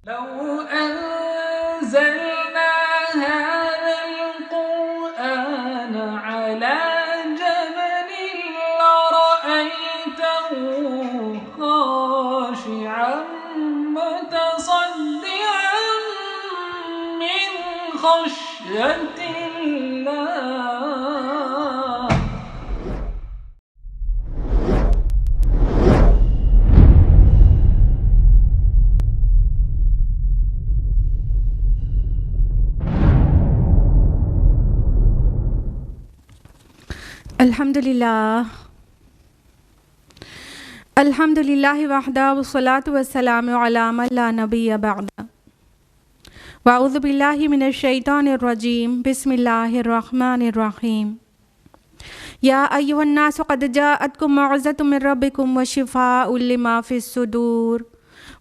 لو أنزلنا هذا القرآن على جبل لرأيته خاشعا متصدعا من خشية الله. الحمدللہ وحدہ والصلاة والسلام علی من لا نبی بعد واعوذ باللہ من الشیطان الرجیم بسم اللہ الرحمن الرحیم یا ایہا الناس قد جاءتکم موعظۃ من ربکم وشفاء لما فی الصدور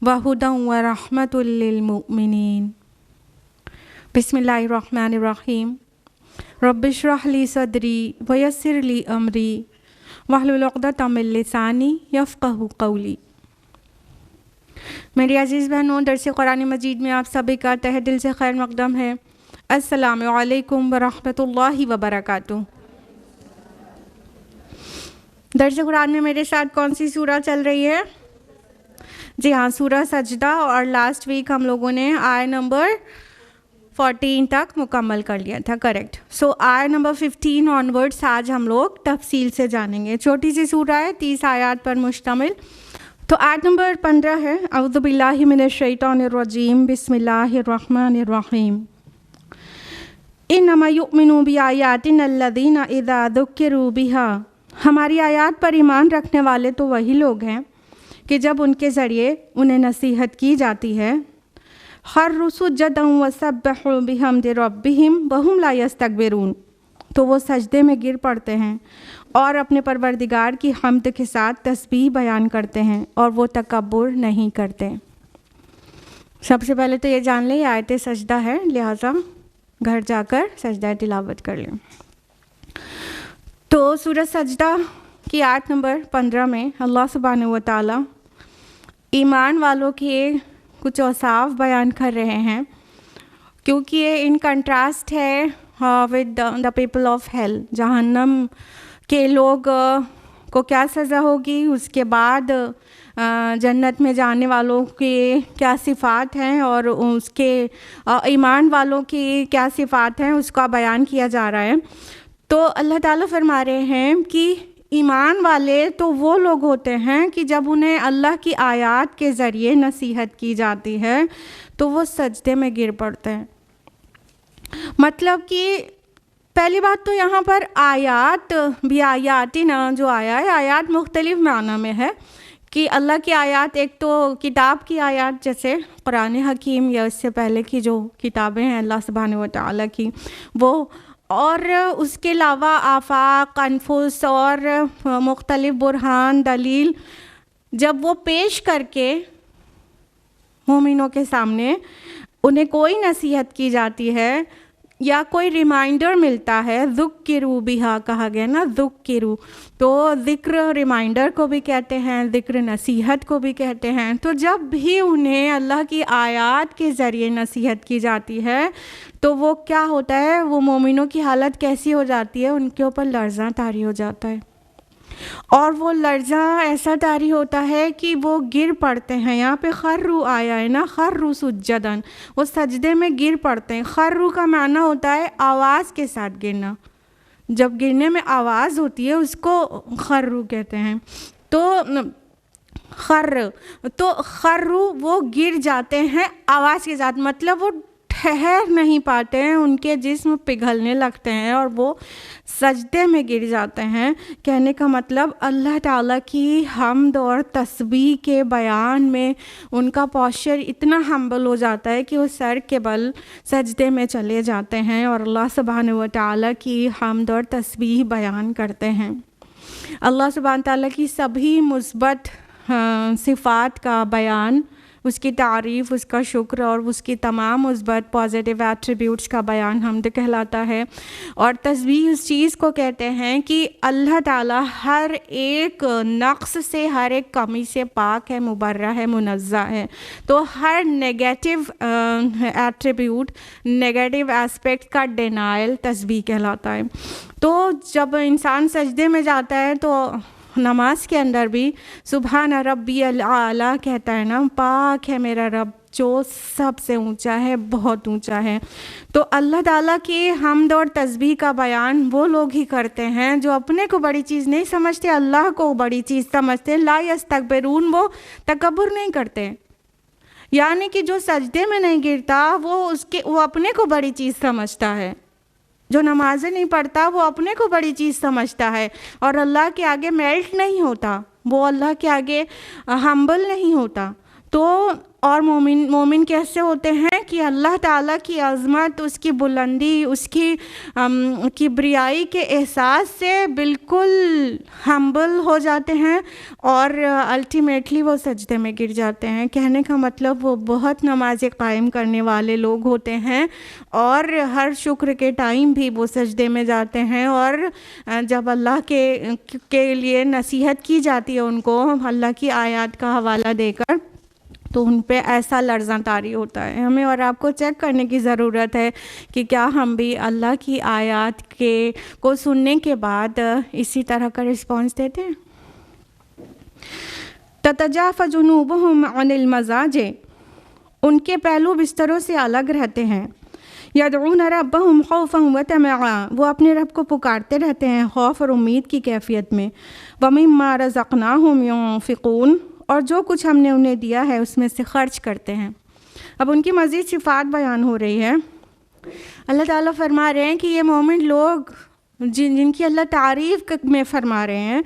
وہدی ورحمۃ للمؤمنین. بسم اللہ الرحمن الرحیم. رب اشرح لی صدری ویسر لی امری واحلل عقدۃ من لسانی یفقہوا قولی. میری عزیز بہنوں، درس قرآن مجید میں آپ سبھی کا تہہ دل سے خیر مقدم ہے. السلام علیکم ورحمۃ اللہ وبرکاتہ. درس قرآن میں میرے ساتھ کون سی سورہ چل رہی ہے؟ جی ہاں، سورہ سجدہ، اور لاسٹ ویک ہم لوگوں نے آیت نمبر 14 تک مکمل کر لیا تھا. کریکٹ. سو آیت نمبر 15 آنورڈس آج ہم لوگ تفصیل سے جانیں گے. چھوٹی سی سورہ ہے، 30 آیات پر مشتمل. تو آیت نمبر 15 ہے، اعوذ باللہ من الشیطان الرجیم بسم اللہ الرحمن الرحیم. انما یؤمن بآیاتنا الذین اذا ذکروا بها. ہماری آیات پر ایمان رکھنے والے تو وہی لوگ ہیں کہ جب ان کے ذریعے انہیں نصیحت کی جاتی ہے، خروا سجدا وسبحوا بحمد ربهم وهم لا یستکبرون، تو وہ سجدے میں گر پڑتے ہیں اور اپنے پروردگار کی حمد کے ساتھ تسبیح بیان کرتے ہیں اور وہ تکبر نہیں کرتے. سب سے پہلے تو یہ جان لیں یہ آیت سجدہ ہے، لہٰذا گھر جا کر سجدہ تلاوت کر لیں. تو سورہ سجدہ کی آیت نمبر 15 میں اللہ سبحانہ و تعالیٰ ایمان والوں کے کچھ اوصاف بیان کر رہے ہیں، کیونکہ یہ ان کنٹراسٹ ہے with the people of hell. جہنم کے لوگ کو کیا سزا ہوگی، اس کے بعد جنت میں جانے والوں کی کیا صفات ہیں، اور اس کے ایمان والوں کی کیا صفات ہیں، اس کا بیان کیا جا رہا ہے. تو اللہ تعالیٰ فرما رہے ہیں کہ ایمان والے تو وہ لوگ ہوتے ہیں کہ جب انہیں اللہ کی آیات کے ذریعے نصیحت کی جاتی ہے تو وہ سجدے میں گر پڑتے ہیں. مطلب کہ پہلی بات تو یہاں پر آیات بھی آیاتنا جو آیا ہے، آیات مختلف معنی میں ہے کہ اللہ کی آیات ایک تو کتاب کی آیات جیسے قرآن حکیم یا اس سے پہلے کی جو کتابیں ہیں اللہ سبحانہ و تعالیٰ کی وہ، اور اس کے علاوہ آفاق، انفس اور مختلف برہان، دلیل جب وہ پیش کر کے مومنوں کے سامنے انہیں کوئی نصیحت کی جاتی ہے یا کوئی ریمائنڈر ملتا ہے، ذکروا بہا کہا گیا نا، ذکروا، تو ذکر ریمائنڈر کو بھی کہتے ہیں، ذکر نصیحت کو بھی کہتے ہیں. تو جب بھی انہیں اللہ کی آیات کے ذریعے نصیحت کی جاتی ہے تو وہ کیا ہوتا ہے، وہ مومنوں کی حالت کیسی ہو جاتی ہے، ان کے اوپر لرزاں طاری ہو جاتا ہے، اور وہ لرزاں ایسا طاری ہوتا ہے کہ وہ گر پڑتے ہیں. یہاں پہ خروا آیا ہے نا، خروا سجداً، وہ سجدے میں گر پڑتے ہیں. خروا کا معنی ہوتا ہے آواز کے ساتھ گرنا، جب گرنے میں آواز ہوتی ہے اس کو خروا کہتے ہیں. تو خروا وہ گر جاتے ہیں آواز کے ساتھ، مطلب وہ ٹھہر نہیں پاتے ہیں، ان کے جسم پگھلنے لگتے ہیں اور وہ سجدے میں گر جاتے ہیں. کہنے کا مطلب اللہ تعالیٰ کی حمد اور تسبیح کے بیان میں ان کا پوسچر اتنا ہمبل ہو جاتا ہے کہ وہ سر کے بل سجدے میں چلے جاتے ہیں اور اللہ سبحانہ و تعالیٰ کی حمد اور تسبیح بیان کرتے ہیں. اللہ سبحانہ تعالیٰ کی سبھی مثبت صفات کا بیان اس کی تعریف، اس کا شکر اور اس کی تمام مثبت پازیٹیو ایٹریبیوٹس کا بیان حمد کہلاتا ہے۔ اور تسبیح اس چیز کو کہتے ہیں کہ اللہ تعالیٰ ہر ایک نقص سے، ہر ایک کمی سے پاک ہے، مبرہ ہے، منزہ ہے۔ تو ہر نیگیٹو ایٹریبیوٹ، نیگیٹو ایسپیکٹ کا ڈینائل تسبیح کہلاتا ہے۔ تو جب انسان سجدے میں جاتا ہے تو نماز کے اندر بھی سبحان ربی الاعلیٰ کہتا ہے نا، پاک ہے میرا رب جو سب سے اونچا ہے، بہت اونچا ہے۔ تو اللہ تعالیٰ کی حمد اور تسبیح کا بیان وہ لوگ ہی کرتے ہیں جو اپنے کو بڑی چیز نہیں سمجھتے، اللہ کو بڑی چیز سمجھتے، لا یستکبرون، وہ تکبر نہیں کرتے، یعنی کہ جو سجدے میں نہیں گرتا وہ اپنے کو بڑی چیز سمجھتا ہے، جو نمازیں نہیں پڑھتا وہ اپنے کو بڑی چیز سمجھتا ہے اور اللہ کے آگے میلٹ نہیں ہوتا، وہ اللہ کے آگے ہمبل نہیں ہوتا۔ تو اور مومن کیسے ہوتے ہیں کہ اللہ تعالیٰ کی عظمت، اس کی بلندی، اس کی کبریائی کے احساس سے بالکل ہمبل ہو جاتے ہیں اور الٹیمیٹلی وہ سجدے میں گر جاتے ہیں۔ کہنے کا مطلب وہ بہت نمازیں قائم کرنے والے لوگ ہوتے ہیں اور ہر شکر کے ٹائم بھی وہ سجدے میں جاتے ہیں، اور جب اللہ کے لیے نصیحت کی جاتی ہے ان کو اللہ کی آیات کا حوالہ دے کر، تو ان پہ ایسا لرزاں طاری ہوتا ہے۔ ہمیں اور آپ کو چیک کرنے کی ضرورت ہے کہ کیا ہم بھی اللہ کی آیات کو سننے کے بعد اسی طرح کا رسپانس دیتے ہیں۔ تتجافى جنوبهم عن المضاجع، ان کے پہلو بستروں سے الگ رہتے ہیں۔ یدعون ربهم خوفا وطمعا، وہ اپنے رب کو پکارتے رہتے ہیں خوف اور امید کی کیفیت میں۔ ومما رزقناهم ينفقون، اور جو کچھ ہم نے انہیں دیا ہے اس میں سے خرچ کرتے ہیں۔ اب ان کی مزید صفات بیان ہو رہی ہے۔ اللہ تعالیٰ فرما رہے ہیں کہ یہ مومن لوگ جن کی اللہ تعریف میں فرما رہے ہیں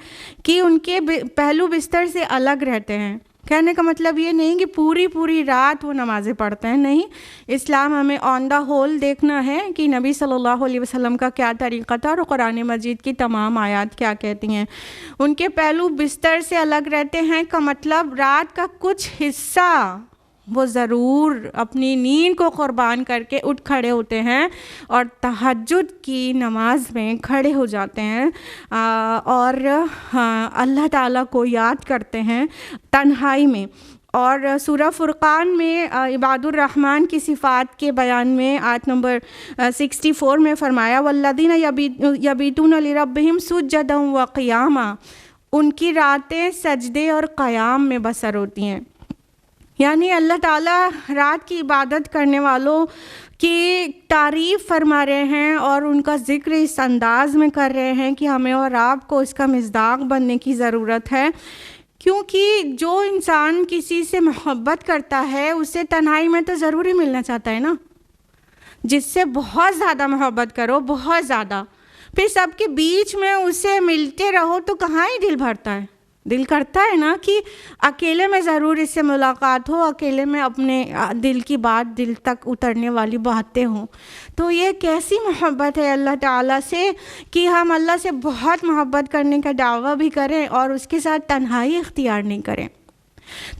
کہ ان کے پہلو بستر سے الگ رہتے ہیں۔ کہنے کا مطلب یہ نہیں کہ پوری رات وہ نمازیں پڑھتے ہیں، نہیں، اسلام ہمیں آن دا ہول دیکھنا ہے کہ نبی صلی اللہ علیہ وسلم کا کیا طریقہ تھا اور قرآن مجید کی تمام آیات کیا کہتی ہیں۔ ان کے پہلو بستر سے الگ رہتے ہیں کا مطلب رات کا کچھ حصہ وہ ضرور اپنی نیند کو قربان کر کے اٹھ کھڑے ہوتے ہیں اور تہجد کی نماز میں کھڑے ہو جاتے ہیں اور اللہ تعالیٰ کو یاد کرتے ہیں تنہائی میں۔ اور سورہ فرقان میں عباد الرحمن کی صفات کے بیان میں آیت نمبر 64 میں فرمایا والذین یبیتون لربہم سجدا وقیاما، ان کی راتیں سجدے اور قیام میں بسر ہوتی ہیں۔ یعنی اللہ تعالیٰ رات کی عبادت کرنے والوں کی تعریف فرما رہے ہیں اور ان کا ذکر اس انداز میں کر رہے ہیں کہ ہمیں اور آپ کو اس کا مصداق بننے کی ضرورت ہے، کیونکہ جو انسان کسی سے محبت کرتا ہے اسے تنہائی میں تو ضروری ملنا چاہتا ہے نا۔ جس سے بہت زیادہ محبت کرو، بہت زیادہ، پھر سب کے بیچ میں اسے ملتے رہو تو کہاں ہی دل بھرتا ہے۔ دل کرتا ہے نا کہ اکیلے میں ضرور اس سے ملاقات ہو، اکیلے میں اپنے دل کی بات دل تک اترنے والی باتیں ہوں۔ تو یہ کیسی محبت ہے اللہ تعالیٰ سے کہ ہم اللہ سے بہت محبت کرنے کا دعویٰ بھی کریں اور اس کے ساتھ تنہائی اختیار نہیں کریں۔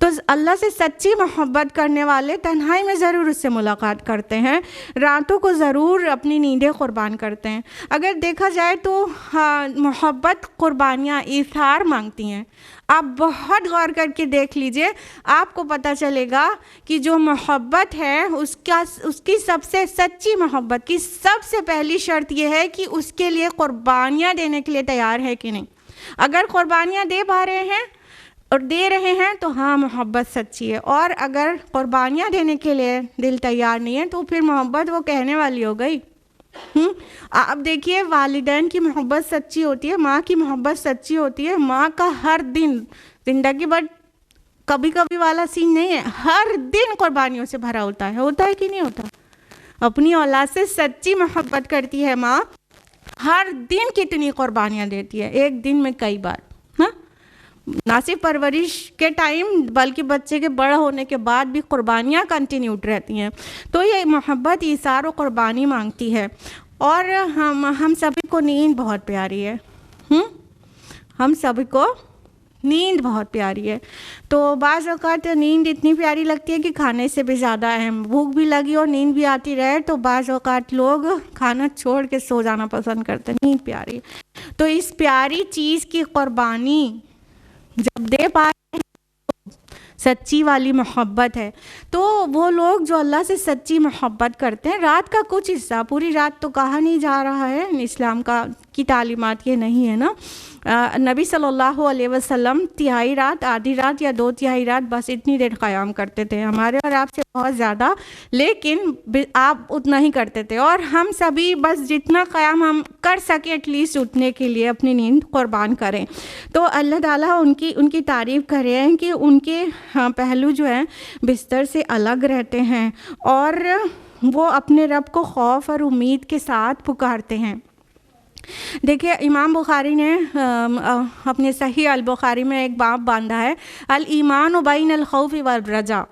تو اللہ سے سچی محبت کرنے والے تنہائی میں ضرور اس سے ملاقات کرتے ہیں، راتوں کو ضرور اپنی نیندیں قربان کرتے ہیں۔ اگر دیکھا جائے تو محبت قربانیاں ایثار مانگتی ہیں۔ آپ بہت غور کر کے دیکھ لیجئے، آپ کو پتہ چلے گا کہ جو محبت ہے اس کی سب سے سچی محبت کی سب سے پہلی شرط یہ ہے کہ اس کے لیے قربانیاں دینے کے لیے تیار ہے کہ نہیں۔ اگر قربانیاں دے پا رہے ہیں اور دے رہے ہیں تو ہاں محبت سچی ہے، اور اگر قربانیاں دینے کے لیے دل تیار نہیں ہے تو پھر محبت وہ کہنے والی ہو گئی۔ آپ دیکھیے والدین کی محبت سچی ہوتی ہے، ماں کی محبت سچی ہوتی ہے، ماں کا ہر دن زندگی بھر کبھی کبھی والا سین نہیں ہے، ہر دن قربانیوں سے بھرا ہوتا ہے کہ نہیں ہوتا؟ اپنی اولاد سے سچی محبت کرتی ہے ماں، ہر دن کتنی قربانیاں دیتی ہے، ایک دن میں کئی بار، نہ صرف پرورش کے ٹائم بلکہ بچے کے بڑا ہونے کے بعد بھی قربانیاں کنٹینیوڈ رہتی ہیں۔ تو یہ محبت ایثار و قربانی مانگتی ہے۔ اور ہم سبھی کو نیند بہت پیاری ہے، ہم سبھی کو نیند بہت پیاری ہے. تو بعض اوقات نیند اتنی پیاری لگتی ہے کہ کھانے سے بھی زیادہ اہم. بھوک بھی لگی اور نیند بھی آتی رہے تو بعض اوقات لوگ کھانا چھوڑ کے سو جانا پسند کرتے ہیں. نیند پیاری ہے. تو اس پیاری چیز کی قربانی جب دے پائے سچی والی محبت ہے. تو وہ لوگ جو اللہ سے سچی محبت کرتے ہیں، رات کا کچھ حصہ، پوری رات تو کہا نہیں جا رہا ہے، اسلام کی تعلیمات یہ نہیں ہے نا. نبی صلی اللہ علیہ وسلم تہائی رات، آدھی رات یا 2/3 رات بس اتنی دیر قیام کرتے تھے. ہمارے اور آپ سے بہت زیادہ، لیکن آپ اتنا ہی کرتے تھے. اور ہم سبھی بس جتنا قیام ہم کر سکیں ایٹ لیسٹ اٹھنے کے لیے اپنی نیند قربان کریں. تو اللہ تعالیٰ ان کی تعریف کر رہے ہیں کہ ان کے پہلو جو ہیں بستر سے الگ رہتے ہیں اور وہ اپنے رب کو خوف اور امید کے ساتھ پکارتے ہیں. دیکھیے امام بخاری نے اپنے صحیح البخاری میں ایک باب باندھا ہے، الایمان بین الخوف والرجاء.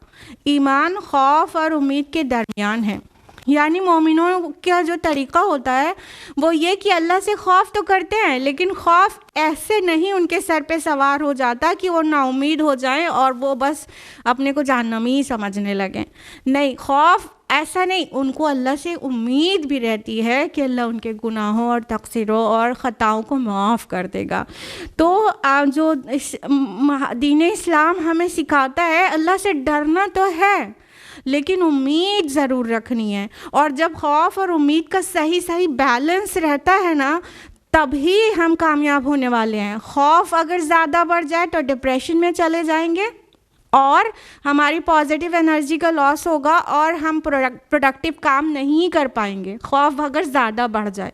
ایمان خوف اور امید کے درمیان ہے. یعنی مومنوں کا جو طریقہ ہوتا ہے وہ یہ کہ اللہ سے خوف تو کرتے ہیں لیکن خوف ایسے نہیں ان کے سر پہ سوار ہو جاتا کہ وہ نا امید ہو جائیں اور وہ بس اپنے کو جہنمی سمجھنے لگیں. نہیں، خوف ایسا نہیں، ان کو اللہ سے امید بھی رہتی ہے کہ اللہ ان کے گناہوں اور تقصیروں اور خطاؤں کو معاف کر دے گا. تو جو دین اسلام ہمیں سکھاتا ہے اللہ سے ڈرنا تو ہے لیکن امید ضرور رکھنی ہے. اور جب خوف اور امید کا صحیح بیلنس رہتا ہے نا تبھی ہم کامیاب ہونے والے ہیں. خوف اگر زیادہ بڑھ جائے تو ڈپریشن میں چلے جائیں گے اور ہماری پازیٹیو انرجی کا لاس ہوگا اور ہم پروڈکٹیو کام نہیں کر پائیں گے. خوف اگر زیادہ بڑھ جائے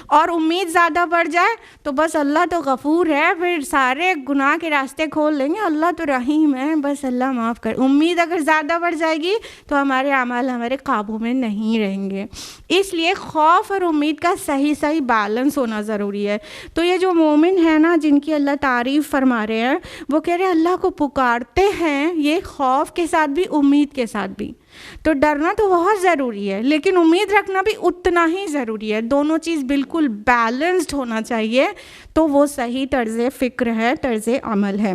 اور امید زیادہ بڑھ جائے تو بس اللہ تو غفور ہے، پھر سارے گناہ کے راستے کھول لیں گے، اللہ تو رحیم ہے، بس اللہ معاف کر. امید اگر زیادہ بڑھ جائے گی تو ہمارے اعمال ہمارے قابو میں نہیں رہیں گے. اس لیے خوف اور امید کا صحیح بیلنس ہونا ضروری ہے. تو یہ جو مومن ہے نا جن کی اللہ تعریف فرما رہے ہیں وہ کہہ رہے اللہ کو پکارتے ہیں، یہ خوف کے ساتھ بھی امید کے ساتھ بھی. تو ڈرنا تو بہت ضروری ہے لیکن امید رکھنا بھی اتنا ہی ضروری ہے. دونوں چیز بالکل بیلنسڈ ہونا چاہیے تو وہ صحیح طرز فکر ہے، طرز عمل ہے.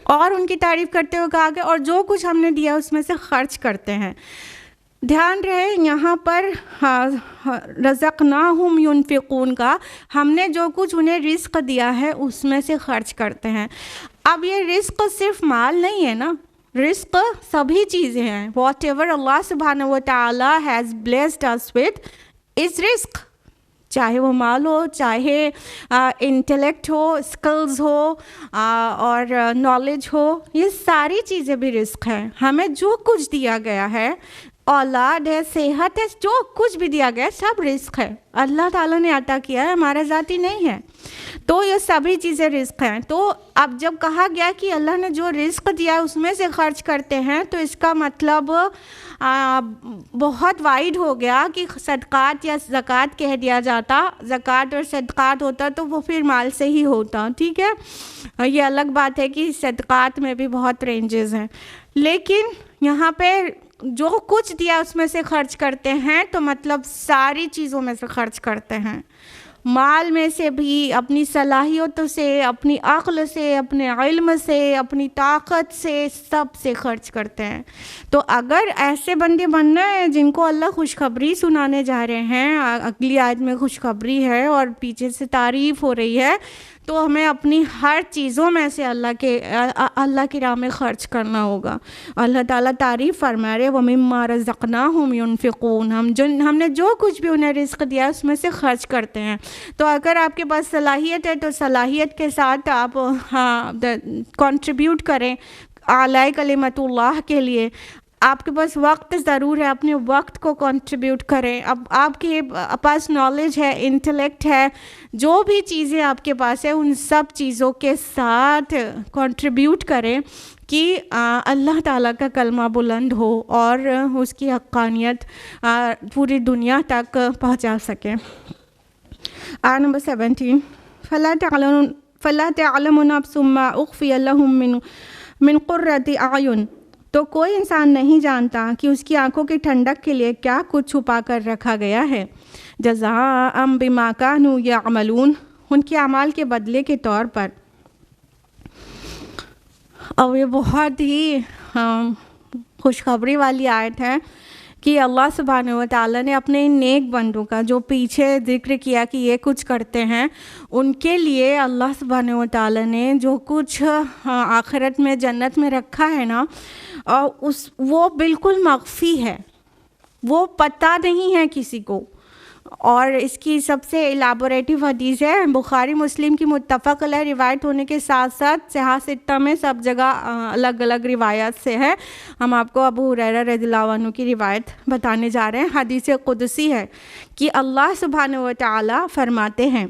اور ان کی تعریف کرتے ہوئے کہا کہ اور جو کچھ ہم نے دیا اس میں سے خرچ کرتے ہیں. دھیان رہے یہاں پر رزقناہم ینفقون کا، ہم نے جو کچھ انہیں رزق دیا ہے اس میں سے خرچ کرتے ہیں. اب یہ رزق صرف مال نہیں ہے نا، رزق سبھی چیزیں ہیں. واٹ ایور اللہ سبحانہ و تعالی ہیز بلیسڈ اس ود از رزق، چاہے وہ مال ہو، چاہے انٹلیکٹ ہو، اسکلز ہو اور نالج ہو، یہ ساری چیزیں بھی رزق ہیں. ہمیں جو کچھ دیا گیا ہے، اولاد ہے، صحت ہے، جو کچھ بھی دیا گیا ہے سب رزق ہے. اللہ تعالیٰ نے عطا کیا ہے، ہمارا ذاتی نہیں ہے. تو یہ سبھی چیزیں رزق ہیں. تو اب جب کہا گیا کہ اللہ نے جو رزق دیا ہے اس میں سے خرچ کرتے ہیں تو اس کا مطلب بہت وائڈ ہو گیا کہ صدقات یا زکوٰۃ کہہ دیا جاتا. زکوٰۃ اور صدقات ہوتا تو وہ پھر مال سے ہی ہوتا، ٹھیک ہے. یہ الگ بات ہے کہ صدقات میں بھی بہت رینجز ہیں، لیکن یہاں پہ جو کچھ دیا اس میں سے خرچ کرتے ہیں تو مطلب ساری چیزوں میں سے خرچ کرتے ہیں. مال میں سے بھی، اپنی صلاحیتوں سے، اپنی عقل سے، اپنے علم سے، اپنی طاقت سے، سب سے خرچ کرتے ہیں. تو اگر ایسے بندے بننا ہے جن کو اللہ خوشخبری سنانے جا رہے ہیں، اگلی آیت میں خوشخبری ہے اور پیچھے سے تعریف ہو رہی ہے، تو ہمیں اپنی ہر چیزوں میں سے اللہ کی راہ میں خرچ کرنا ہوگا. اللہ تعالیٰ تعریف فرما رہے وَمِمَّا رَزَقْنَاهُمْ يُنْفِقُونَ، ہم نے جو کچھ بھی انہیں رزق دیا اس میں سے خرچ کرتے ہیں. تو اگر آپ کے پاس صلاحیت ہے تو صلاحیت کے ساتھ آپ کنٹریبیوٹ کریں اعلیٰ کلمت اللہ کے لیے. آپ کے پاس وقت ضرور ہے، اپنے وقت کو کنٹریبیوٹ کریں. اب آپ کے پاس نالج ہے، انٹلیکٹ ہے، جو بھی چیزیں آپ کے پاس ہے ان سب چیزوں کے ساتھ کنٹریبیوٹ کریں کہ اللہ تعالیٰ کا کلمہ بلند ہو اور اس کی حقانیت پوری دنیا تک پہنچا سکیں. آیت نمبر 17 فَلَا تَعْلَمُ نَفْسٌ مَّا أُخْفِيَ لَهُم مِّن قُرَّةِ أَعْيُنٍ، تو کوئی انسان نہیں جانتا کہ اس کی آنکھوں کی ٹھنڈک کے لیے کیا کچھ چھپا کر رکھا گیا ہے. جزاء بما كانوا يعملون، ان کے اعمال کے بدلے کے طور پر. اور یہ بہت ہی خوشخبری والی آیت ہے کہ اللہ سبحانہ و تعالیٰ نے اپنے ان نیک بندوں کا جو پیچھے ذکر کیا کہ یہ کچھ کرتے ہیں، ان کے لیے اللہ سبحانہ و تعالیٰ نے جو کچھ آخرت میں جنت میں رکھا ہے نا، وہ بالکل مخفی ہے، وہ پتہ نہیں ہے کسی کو. اور اس کی سب سے ایلیبوریٹو حدیث ہے، بخاری مسلم کی متفق علیہ روایت ہونے کے ساتھ ساتھ صحاح ستہ میں سب جگہ الگ الگ روایات سے ہے. ہم آپ کو ابو ہریرہ رضی اللہ عنہ کی روایت بتانے جا رہے ہیں. حدیث قدسی ہے کہ اللہ سبحانہ و تعالیٰ فرماتے ہیں،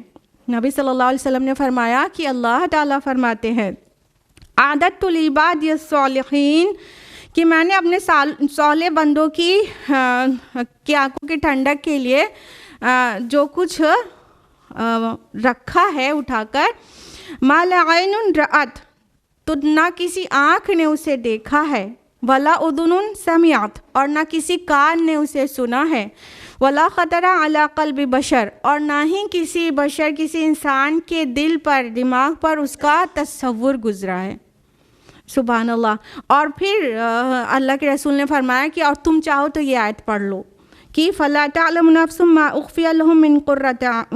نبی صلی اللہ علیہ وسلم نے فرمایا کہ اللہ تعالیٰ فرماتے ہیں، عادت العباد الصالحین، کہ میں نے اپنے صالح بندوں کی آنکھوں کی ٹھنڈک کے لیے جو کچھ رکھا ہے اٹھا کر، ما لا عین رأت، تو نہ کسی آنکھ نے اسے دیکھا ہے، ولا اذن سمعت، اور نہ کسی کان نے اسے سنا ہے، ولا خطر علی قلب بشر، اور نہ ہی کسی بشر، کسی انسان کے دل پر، دماغ پر اس کا تصور گزرا ہے. سبحان اللہ. اور پھر اللہ کے رسول نے فرمایا کہ اور تم چاہو تو یہ آیت پڑھ لو کہ فلا تعلم نفس ما اخفی لهم من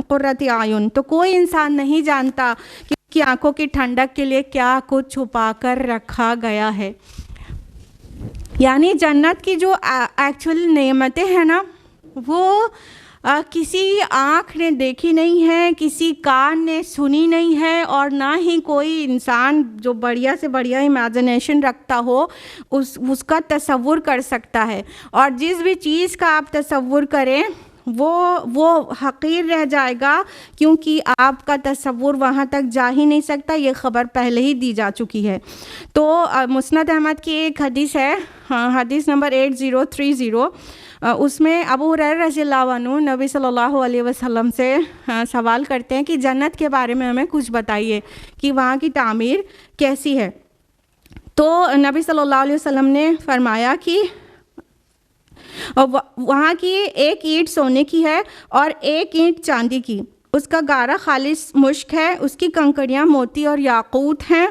قرۃ اعین، تو کوئی انسان نہیں جانتا کہ اس کی آنکھوں کی ٹھنڈک کے لیے کیا کچھ چھپا کر رکھا گیا ہے. یعنی جنت کی جو ایکچوئل نعمتیں ہیں نا، وہ کسی آنکھ نے دیکھی نہیں ہے، کسی کان نے سنی نہیں ہے، اور نہ ہی کوئی انسان جو بڑھیا سے بڑھیا امیجنیشن رکھتا ہو اس کا تصور کر سکتا ہے. اور جس بھی چیز کا آپ تصور کریں وہ حقیر رہ جائے گا، کیونکہ آپ کا تصور وہاں تک جا ہی نہیں سکتا. یہ خبر پہلے ہی دی جا چکی ہے. تو مسند احمد کی ایک حدیث ہے، حدیث نمبر 8030، اس میں ابو ہریرہ رضی اللہ عنہ نبی صلی اللہ علیہ وسلم سے سوال کرتے ہیں کہ جنت کے بارے میں ہمیں کچھ بتائیے کہ وہاں کی تعمیر کیسی ہے. تو نبی صلی اللہ علیہ وسلم نے فرمایا کہ وہاں کی ایک اینٹ سونے کی ہے اور ایک اینٹ چاندی کی، اس کا گارا خالص مشک ہے، اس کی کنکڑیاں موتی اور یاقوت ہیں،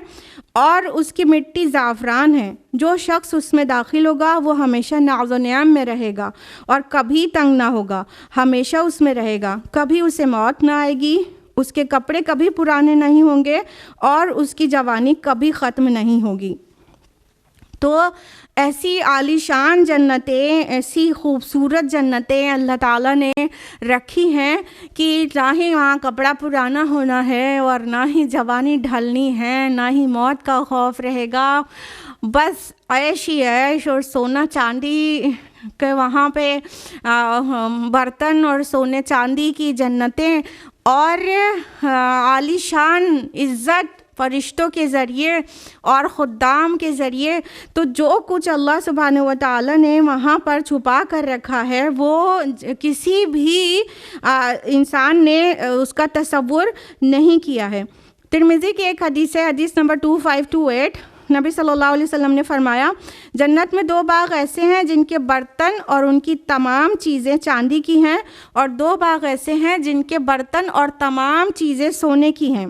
اور اس کی مٹی زعفران ہے. جو شخص اس میں داخل ہوگا وہ ہمیشہ نعز و نعم میں رہے گا اور کبھی تنگ نہ ہوگا، ہمیشہ اس میں رہے گا، کبھی اسے موت نہ آئے گی، اس کے کپڑے کبھی پرانے نہیں ہوں گے، اور اس کی جوانی کبھی ختم نہیں ہوگی. تو ایسی عالی شان جنتیں، ایسی خوبصورت جنتیں اللہ تعالیٰ نے رکھی ہیں کہ نہ ہی وہاں کپڑا پرانا ہونا ہے، اور نہ ہی جوانی ڈھلنی ہے، نہ ہی موت کا خوف رہے گا. بس عیش ہی عیش، اور سونا چاندی کے وہاں پہ برتن اور سونے چاندی کی جنتیں، اور عالی شان عزت فرشتوں کے ذریعے اور خدام کے ذریعے. تو جو کچھ اللہ سبحانہ و تعالیٰ نے وہاں پر چھپا کر رکھا ہے، وہ کسی بھی انسان نے اس کا تصور نہیں کیا ہے. ترمذی کی ایک حدیث ہے، حدیث نمبر 2528، نبی صلی اللہ علیہ وسلم نے فرمایا، جنت میں 2 باغ ایسے ہیں جن کے برتن اور ان کی تمام چیزیں چاندی کی ہیں، اور 2 باغ ایسے ہیں جن کے برتن اور تمام چیزیں سونے کی ہیں.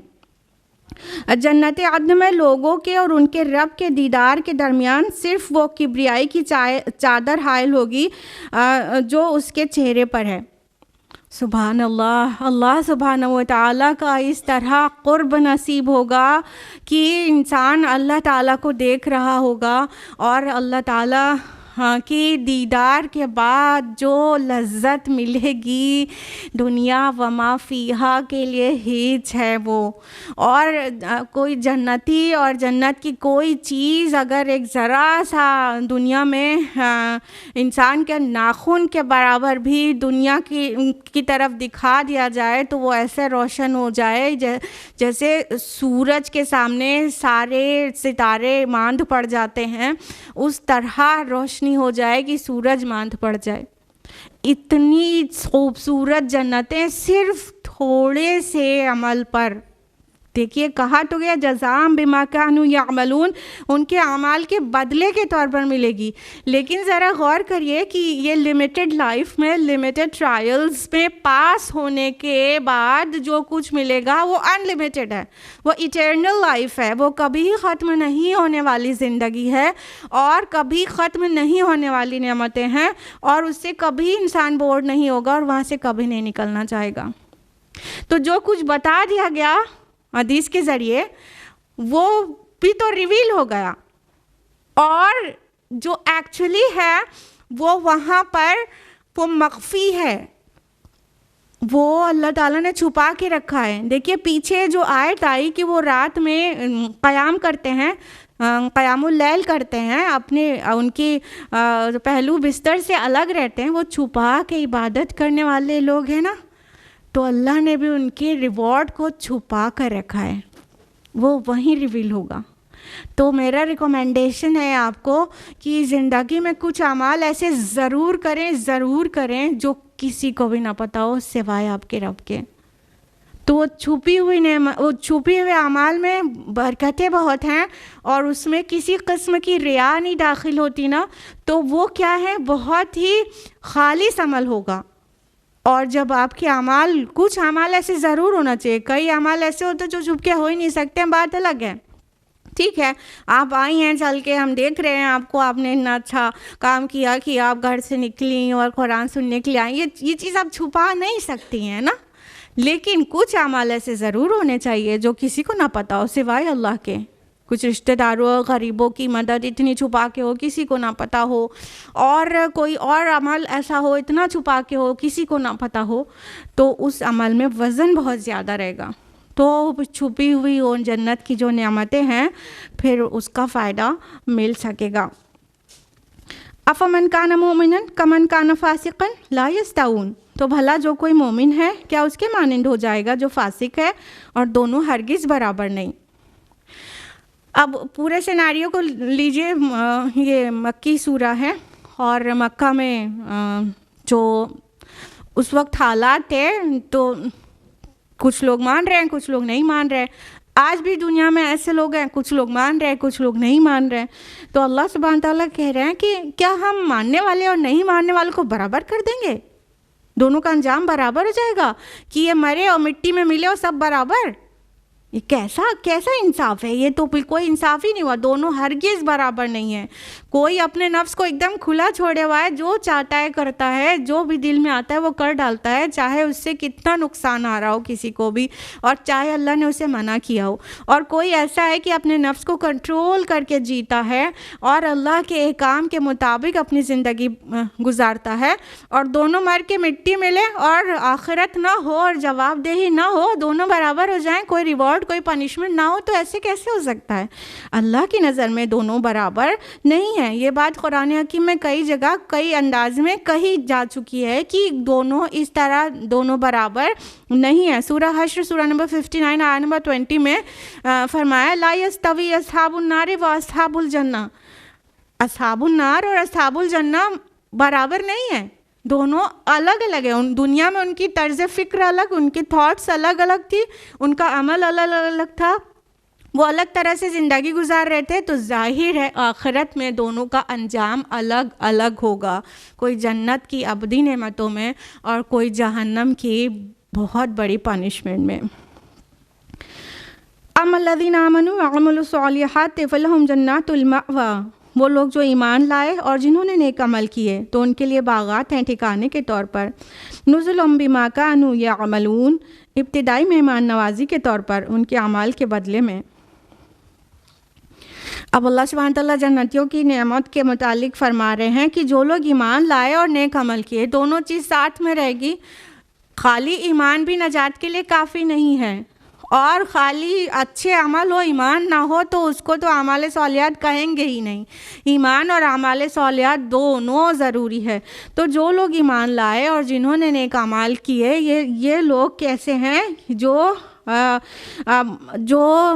جنت عدن میں لوگوں کے اور ان کے رب کے دیدار کے درمیان صرف وہ کبریائی کی چادر حائل ہوگی جو اس کے چہرے پر ہے. سبحان اللہ. اللہ سبحانہ و تعالیٰ کا اس طرح قرب نصیب ہوگا کہ انسان اللہ تعالیٰ کو دیکھ رہا ہوگا، اور اللہ تعالیٰ کی دیدار کے بعد جو لذت ملے گی دنیا و ما فیہا کے لیے ہیچ ہے وہ. اور کوئی جنتی اور جنت کی کوئی چیز اگر ایک ذرا سا دنیا میں انسان کے ناخن کے برابر بھی دنیا کی طرف دکھا دیا جائے تو وہ ایسے روشن ہو جائے جیسے سورج کے سامنے سارے ستارے ماندھ پڑ جاتے ہیں، اس طرح روشنی ہو جائے کہ سورج ماندھ پڑ جائے. اتنی خوبصورت جنتیں صرف تھوڑے سے عمل پر دیکھیے کہا تو گیا جزاء بما کانوا یعملون، ان کے اعمال کے بدلے کے طور پر ملے گی. لیکن ذرا غور کریے کہ یہ لمیٹڈ لائف میں، لمیٹڈ ٹرائلز میں پاس ہونے کے بعد جو کچھ ملے گا وہ ان لمیٹڈ ہے، وہ ایٹرنل لائف ہے، وہ کبھی ختم نہیں ہونے والی زندگی ہے اور کبھی ختم نہیں ہونے والی نعمتیں ہیں، اور اس سے کبھی انسان بور نہیں ہوگا اور وہاں سے کبھی نہیں نکلنا چاہے گا. تو جو کچھ بتا دیا گیا حدیث کے ذریعے وہ بھی تو ریویل ہو گیا، اور جو ایکچولی ہے وہ وہاں پر وہ مخفی ہے، وہ اللہ تعالیٰ نے چھپا کے رکھا ہے. دیکھیے پیچھے جو آیت آئی کہ وہ رات میں قیام کرتے ہیں، قیام اللیل کرتے ہیں، اپنے ان کے پہلو بستر سے الگ رہتے ہیں، وہ چھپا کے عبادت کرنے والے لوگ ہیں نا، تو اللہ نے بھی ان کے ریوارڈ کو چھپا کر رکھا ہے، وہ وہیں ریویل ہوگا. تو میرا ریکمنڈیشن ہے آپ کو کہ زندگی میں کچھ اعمال ایسے ضرور کریں جو کسی کو بھی نہ پتہ ہو سوائے آپ کے رب کے. تو وہ چھپی ہوئے اعمال میں برکتیں بہت ہیں، اور اس میں کسی قسم کی ریا نہیں داخل ہوتی نا، تو وہ کیا ہے، بہت ہی خالص عمل ہوگا. اور جب آپ کے اعمال، کچھ اعمال ایسے ضرور ہونا چاہیے، کئی اعمال ایسے ہوتے جو چھپ کے ہو ہی نہیں سکتے، بات الگ ہے. ٹھیک ہے، آپ آئی ہیں چل کے، ہم دیکھ رہے ہیں آپ کو، آپ نے اتنا اچھا کام کیا کہ آپ گھر سے نکلی اور قرآن سننے کے لیے آئیں، یہ چیز آپ چھپا نہیں سکتی ہیں نا. لیکن کچھ اعمال ایسے ضرور ہونے چاہیے جو کسی کو نہ پتہ ہو سوائے اللہ کے. کچھ رشتہ داروں غریبوں کی مدد اتنی چھپا کے ہو کسی کو نہ پتہ ہو، اور کوئی اور عمل ایسا ہو اتنا چھپا کے ہو کسی کو نہ پتہ ہو، تو اس عمل میں وزن بہت زیادہ رہے گا. تو چھپی ہوئی ان جنت کی جو نعمتیں ہیں پھر اس کا فائدہ مل سکے گا. افمن کان مومنا کمن کان فاسقا لا یستوون، تو بھلا جو کوئی مومن ہے کیا اس کے مانند ہو جائے گا جو فاسق ہے، اور دونوں ہرگز برابر نہیں. اب پورے سیناریو کو لیجئے، یہ مکی سورہ ہے، اور مکہ میں جو اس وقت حالات تھے تو کچھ لوگ مان رہے ہیں، کچھ لوگ نہیں مان رہے. آج بھی دنیا میں ایسے لوگ ہیں، کچھ لوگ مان رہے ہیں، کچھ لوگ نہیں مان رہے. تو اللہ سبحانہ تعالیٰ کہہ رہے ہیں کہ کیا ہم ماننے والے اور نہیں ماننے والوں کو برابر کر دیں گے؟ دونوں کا انجام برابر ہو جائے گا کہ یہ مرے اور مٹی میں ملے اور سب برابر؟ یہ کیسا انصاف ہے؟ یہ تو کوئی انصاف ہی نہیں ہوا. دونوں ہرگز برابر نہیں ہیں. کوئی اپنے نفس کو ایک دم کھلا چھوڑے ہوا ہے، جو چاہتا ہے کرتا ہے، جو بھی دل میں آتا ہے وہ کر ڈالتا ہے، چاہے اس سے کتنا نقصان آ رہا ہو کسی کو بھی، اور چاہے اللہ نے اسے منع کیا ہو. اور کوئی ایسا ہے کہ اپنے نفس کو کنٹرول کر کے جیتا ہے اور اللہ کے احکام کے مطابق اپنی زندگی گزارتا ہے، اور دونوں مر کے مٹی ملے اور آخرت نہ ہو اور جواب دہی نہ ہو، دونوں برابر ہو جائیں، کوئی ریوارڈ کوئی پنشمنٹ نہ ہو، تو ایسے کیسے ہو سکتا ہے؟ اللہ کی نظر میں دونوں برابر نہیں ہیں. یہ بات قرآن حکیم میں کئی جگہ کئی انداز میں کہی جا چکی ہے کہ دونوں اس طرح دونوں برابر نہیں ہیں. سورہ حشر سورہ نمبر 59 آیت نمبر 20 میں فرمایا لا یستوی اصحاب النار و اصحاب الجنہ، اصحاب النار اور اصحاب الجنہ برابر نہیں ہیں، دونوں الگ الگ ہیں. دنیا میں ان کی طرز فکر الگ، ان کی تھاٹس الگ الگ تھی، ان کا عمل الگ الگ تھا، وہ الگ طرح سے زندگی گزار رہے تھے. تو ظاہر ہے آخرت میں دونوں کا انجام الگ الگ ہوگا، کوئی جنت کی ابدی نعمتوں میں اور کوئی جہنم کی بہت بڑی پنشمنٹ میں. اما الذین آمنوا وعملوا الصالحات فلہم جنات المأویٰ، وہ لوگ جو ایمان لائے اور جنہوں نے نیک عمل کیے تو ان کے لیے باغات ہیں ٹھکانے کے طور پر. نزلا بما کانوا یعملون، ابتدائی مہمان نوازی کے طور پر ان کے اعمال کے بدلے میں. اب اللہ سبحانہ تعالیٰ جنتیوں کی نعمت کے متعلق فرما رہے ہیں کہ جو لوگ ایمان لائے اور نیک عمل کیے، دونوں چیز ساتھ میں رہے گی. خالی ایمان بھی نجات کے لیے کافی نہیں ہے، اور خالی اچھے عمل ہو ایمان نہ ہو تو اس کو تو اعمال صالحات کہیں گے ہی نہیں. ایمان اور اعمال صالحات دونوں ضروری ہے. تو جو لوگ ایمان لائے اور جنہوں نے نیک اعمال کیے، یہ لوگ کیسے ہیں؟ جو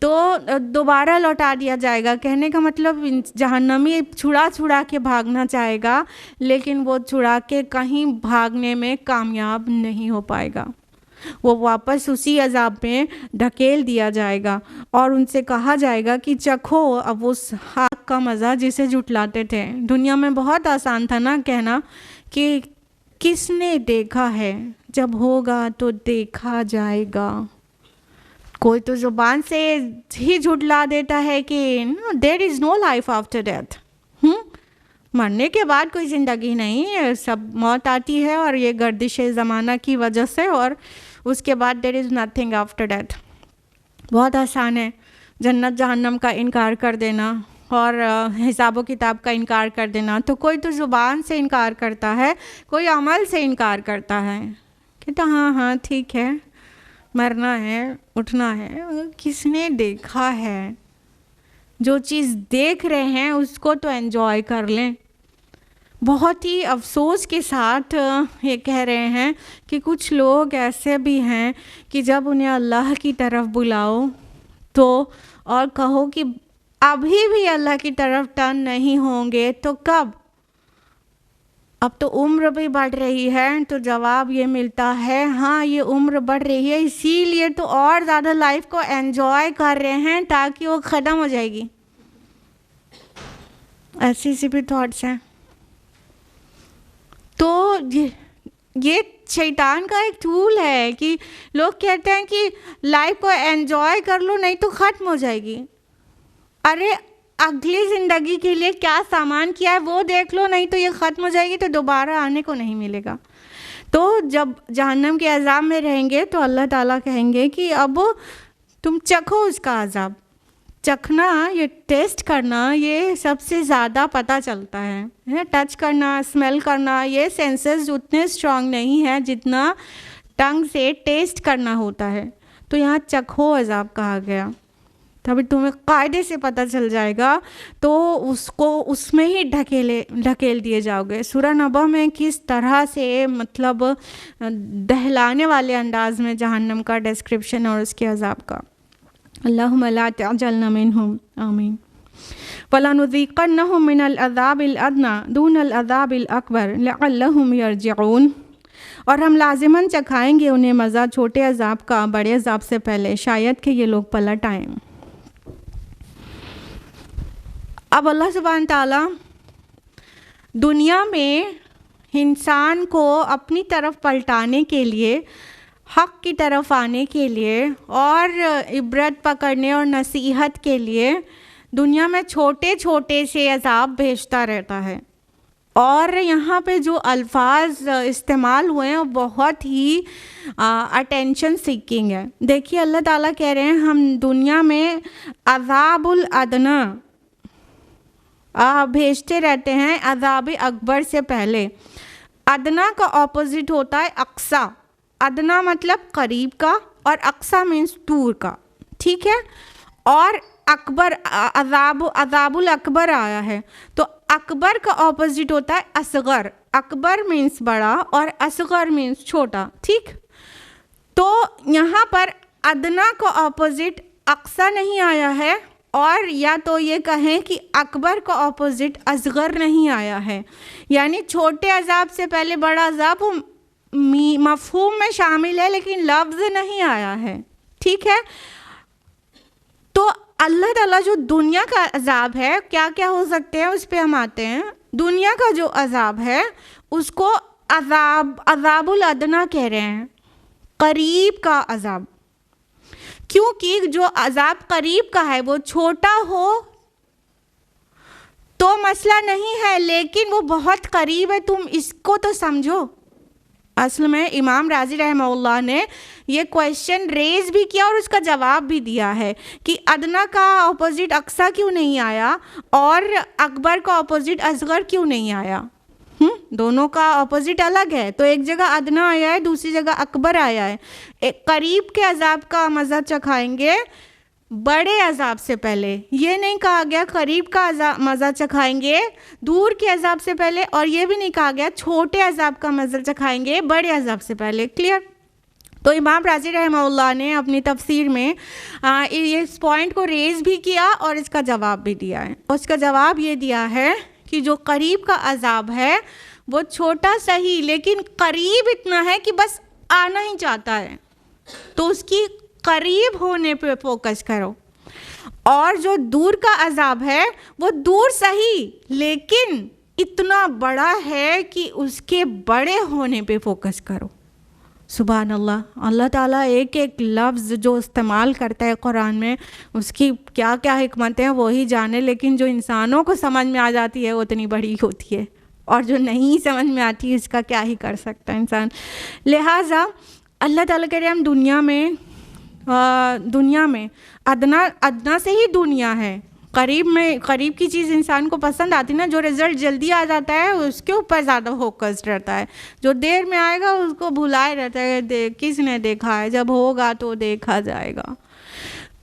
تو دوبارہ لوٹا دیا جائے گا. کہنے کا مطلب جہنمی چھڑا کے بھاگنا چاہے گا لیکن وہ چھڑا کے کہیں بھاگنے میں کامیاب نہیں ہو پائے گا. وہ واپس اسی عذاب میں ڈھکیل دیا جائے گا اور ان سے کہا جائے گا کہ چکھو اب اس حق کا مزہ جسے جھٹلاتے تھے. دنیا میں بہت آسان تھا نا کہنا کہ کس نے دیکھا ہے, جب ہوگا تو دیکھا جائے گا. کوئی تو زبان سے ہی جھٹلا دیتا ہے کہ دیر از نو لائف آفٹر ڈیتھ, مرنے کے بعد کوئی زندگی نہیں ہے, سب موت آتی ہے اور یہ گردش زمانہ کی وجہ سے, اور اس کے بعد دیر از نتھنگ آفٹر ڈیتھ. بہت آسان ہے جنت جہنم کا انکار کر دینا اور حساب و کتاب کا انکار کر دینا. تو کوئی تو زبان سے انکار کرتا ہے, کوئی عمل سے انکار کرتا ہے, کہتا ہاں ٹھیک ہے مرنا ہے اٹھنا ہے. کس نے دیکھا ہے؟ جو چیز دیکھ رہے ہیں اس کو تو انجوائے کر لیں. بہت ہی افسوس کے ساتھ یہ کہہ رہے ہیں کہ کچھ لوگ ایسے بھی ہیں کہ جب انہیں اللہ کی طرف بلاؤ تو اور کہو کہ ابھی بھی اللہ کی طرف ٹرن نہیں ہوں گے تو کب؟ اب تو عمر بھی بڑھ رہی ہے تو جواب یہ ملتا ہے ہاں یہ عمر بڑھ رہی ہے اسی لیے تو اور زیادہ لائف کو انجوائے کر رہے ہیں تاکہ وہ ختم ہو جائے گی. ایسی بھی تھاٹس ہیں. تو یہ شیطان کا ایک ٹول ہے کہ لوگ کہتے ہیں کہ لائف کو انجوائے کر لو نہیں تو ختم ہو جائے گی. ارے اگلی زندگی کے لیے کیا سامان کیا ہے وہ دیکھ لو, نہیں تو یہ ختم ہو جائے گی تو دوبارہ آنے کو نہیں ملے گا. تو جب جہنم کے عذاب میں رہیں گے تو اللہ تعالیٰ کہیں گے کہ اب تم چکھو اس کا عذاب. چکھنا, یہ ٹیسٹ کرنا, یہ سب سے زیادہ پتہ چلتا ہے. ٹچ کرنا, اسمیل کرنا, یہ سینسز اتنے اسٹرانگ نہیں ہیں جتنا ٹنگ سے ٹیسٹ کرنا ہوتا ہے. تو یہاں چکھو عذاب کہا گیا. تبھی تمہیں قاعدے سے پتہ چل جائے گا تو اس کو اس میں ہی ڈھکیل دیے جاؤ گے. سورہ نبا میں کس طرح سے مطلب دہلانے والے انداز میں جہنم کا ڈسکرپشن اور اس کے عذاب کا. اللہم لا تعجلنا منہم آمین. وَلَنُذِيقَنَّهُم مِّنَ الْعَذَابِ الْأَدْنَىٰ دُونَ الْعَذَابِ الْأَكْبَرِ لَعَلَّهُمْ يَرْجِعُونَ. اور ہم لازماً چکھائیں گے انہیں مزہ چھوٹے عذاب کا بڑے عذاب سے پہلے شاید کہ یہ لوگ پلٹ آئیں. اب اللہ سبحانہ تعالیٰ دنیا میں انسان کو اپنی طرف پلٹانے کے لیے, حق کی طرف آنے کے لیے اور عبرت پکڑنے اور نصیحت کے لیے دنیا میں چھوٹے چھوٹے سے عذاب بھیجتا رہتا ہے. اور یہاں پہ جو الفاظ استعمال ہوئے ہیں وہ بہت ہی اٹینشن سیکنگ ہے. دیکھیے اللہ تعالیٰ کہہ رہے ہیں ہم دنیا میں عذاب الادنا بھیجتے رہتے ہیں عذاب اکبر سے پہلے. ادنا کا اپوزٹ ہوتا ہے اقصا. ادنا مطلب قریب کا اور اقصا مینس دور کا, ٹھیک ہے. اور اکبر عذاب الاکبر آیا ہے تو اکبر کا اپوزٹ ہوتا ہے اصغر. اکبر مینس بڑا اور اصغر مینس چھوٹا, ٹھیک. تو یہاں پر ادنا کا اپوزٹ اقصا نہیں آیا ہے اور یا تو یہ کہیں کہ اکبر کا اپوزٹ اصغر نہیں آیا ہے. یعنی چھوٹے عذاب سے پہلے بڑا عذاب مفہوم میں شامل ہے لیکن لفظ نہیں آیا ہے, ٹھیک ہے. تو اللہ تعالیٰ جو دنیا کا عذاب ہے کیا کیا ہو سکتے ہیں اس پہ ہم آتے ہیں. دنیا کا جو عذاب ہے اس کو عذاب الادنا کہہ رہے ہیں, قریب کا عذاب. کیونکہ جو عذاب قریب کا ہے وہ چھوٹا ہو تو مسئلہ نہیں ہے لیکن وہ بہت قریب ہے, تم اس کو تو سمجھو. اصل میں امام رازی رحمہ اللہ نے یہ کویشچن ریز بھی کیا اور اس کا جواب بھی دیا ہے کہ ادنا کا اپوزٹ اقصا کیوں نہیں آیا اور اکبر کا اپوزٹ اصغر کیوں نہیں آیا. دونوں کا اپوزٹ الگ ہے, تو ایک جگہ ادنا آیا ہے دوسری جگہ اکبر آیا ہے. ایک قریب کے عذاب کا مزہ چکھائیں گے بڑے عذاب سے پہلے, یہ نہیں کہا گیا قریب کا مزہ چکھائیں گے دور کے عذاب سے پہلے, اور یہ بھی نہیں کہا گیا چھوٹے عذاب کا مزہ چکھائیں گے بڑے عذاب سے پہلے. کلیئر. تو امام رازی رحمہ اللہ نے اپنی تفسیر میں اس پوائنٹ کو ریز بھی کیا اور اس کا جواب بھی دیا ہے. اس کا جواب یہ دیا ہے کہ جو قریب کا عذاب ہے وہ چھوٹا صحیح لیکن قریب اتنا ہے کہ بس آنا ہی چاہتا ہے، تو اس کی قریب ہونے پہ فوکس کرو. اور جو دور کا عذاب ہے وہ دور صحیح لیکن اتنا بڑا ہے کہ اس کے بڑے ہونے پہ فوکس کرو. سبحان اللہ. اللہ تعالیٰ ایک ایک لفظ جو استعمال کرتا ہے قرآن میں اس کی کیا کیا حکمتیں ہیں وہی جانے، لیکن جو انسانوں کو سمجھ میں آ جاتی ہے وہ اتنی بڑی ہوتی ہے، اور جو نہیں سمجھ میں آتی اس کا کیا ہی کر سکتا ہے انسان. لہٰذا اللہ تعالیٰ کہہ رہے ہم دنیا میں ادنا سے ہی دنیا ہے. قریب کی چیز انسان کو پسند آتی نا، جو رزلٹ جلدی آ جاتا ہے اس کے اوپر زیادہ فوکسڈ رہتا ہے، جو دیر میں آئے گا اس کو بھلائے رہتا ہے کس نے دیکھا ہے، جب ہوگا تو دیکھا جائے گا.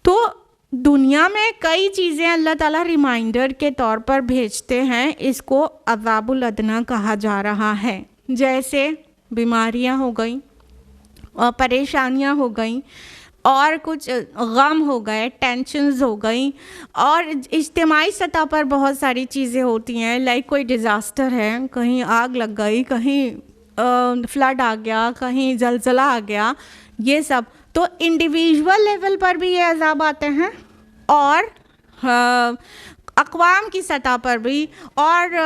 تو دنیا میں کئی چیزیں اللہ تعالیٰ ریمائنڈر کے طور پر بھیجتے ہیں، اس کو عذاب الادنا کہا جا رہا ہے. جیسے بیماریاں ہو گئیں اور پریشانیاں ہو گئیں اور کچھ غم ہو گئے، ٹینشنز ہو گئیں، اور اجتماعی سطح پر بہت ساری چیزیں ہوتی ہیں، لائک کوئی ڈیزاسٹر ہے، کہیں آگ لگ گئی، کہیں فلڈ آ گیا، کہیں زلزلہ آ گیا، یہ سب. تو انڈیویژول لیول پر بھی یہ عذاب آتے ہیں اور اقوام کی سطح پر بھی اور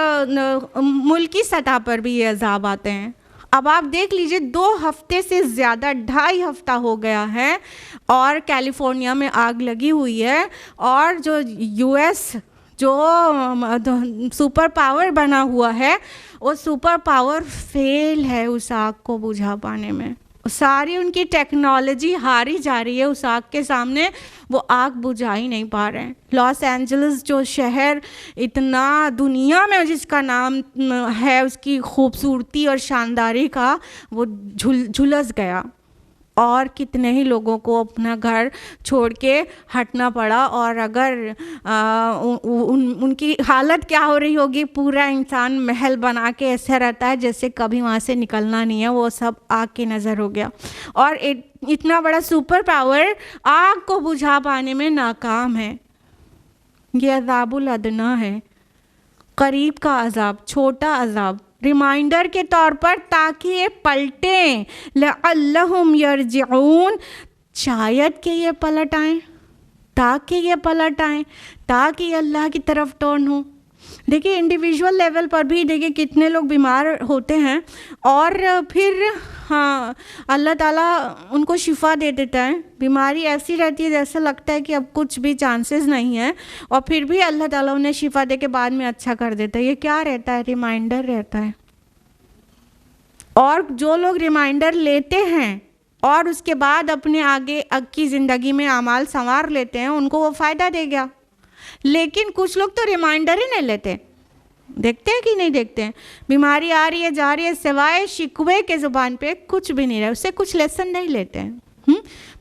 ملکی سطح پر بھی یہ عذاب آتے ہیں. اب آپ دیکھ لیجئے 2 ہفتے سے زیادہ 2.5 ہفتہ ہو گیا ہے اور کیلیفورنیا میں آگ لگی ہوئی ہے، اور جو یو ایس جو سپر پاور بنا ہوا ہے وہ سپر پاور فیل ہے اس آگ کو بجھا پانے میں. ساری ان کی ٹیکنالوجی ہاری جا رہی ہے اس آگ کے سامنے، وہ آگ بجھا ہی نہیں پا رہے ہیں. لاس اینجلس جو شہر اتنا دنیا میں جس کا نام ہے اس کی خوبصورتی اور شانداری کا، وہ جھلس گیا، اور کتنے ہی لوگوں کو اپنا گھر چھوڑ کے ہٹنا پڑا. اور اگر ان کی حالت کیا ہو رہی ہوگی، پورا انسان محل بنا کے ایسا رہتا ہے جیسے کبھی وہاں سے نکلنا نہیں ہے، وہ سب آگ کی نظر ہو گیا. اور اتنا بڑا سپر پاور آگ کو بجھا پانے میں ناکام ہے. یہ عذاب الادنا ہے، قریب کا عذاب، چھوٹا عذاب، ریمائنڈر کے طور پر تاکہ یہ پلٹیں، لعلہم یرجعون، شاید کہ یہ پلٹ آئیں، تاکہ یہ اللہ کی طرف ٹرن ہوں. دیکھیے انڈیویژول لیول پر بھی دیکھیے کتنے لوگ بیمار ہوتے ہیں اور پھر اللہ تعالیٰ ان کو شفا دے دیتا ہے. بیماری ایسی رہتی ہے جیسے لگتا ہے کہ اب کچھ بھی چانسز نہیں ہیں، اور پھر بھی اللہ تعالیٰ انہیں شفا دے کے بعد میں اچھا کر دیتا ہے. یہ کیا رہتا ہے؟ ریمائنڈر رہتا ہے. اور جو لوگ ریمائنڈر لیتے ہیں اور اس کے بعد اپنے آگے کی زندگی میں اعمال سنوار لیتے ہیں، ان کو وہ فائدہ دے گا. لیکن کچھ لوگ تو ریمائنڈر ہی نہیں لیتے. دیکھتے ہیں کہ نہیں دیکھتے ہیں؟ بیماری آ رہی ہے جا رہی ہے، سوائے شکوے کے زبان پہ کچھ بھی نہیں رہا، اس سے کچھ لیسن نہیں لیتے ہیں.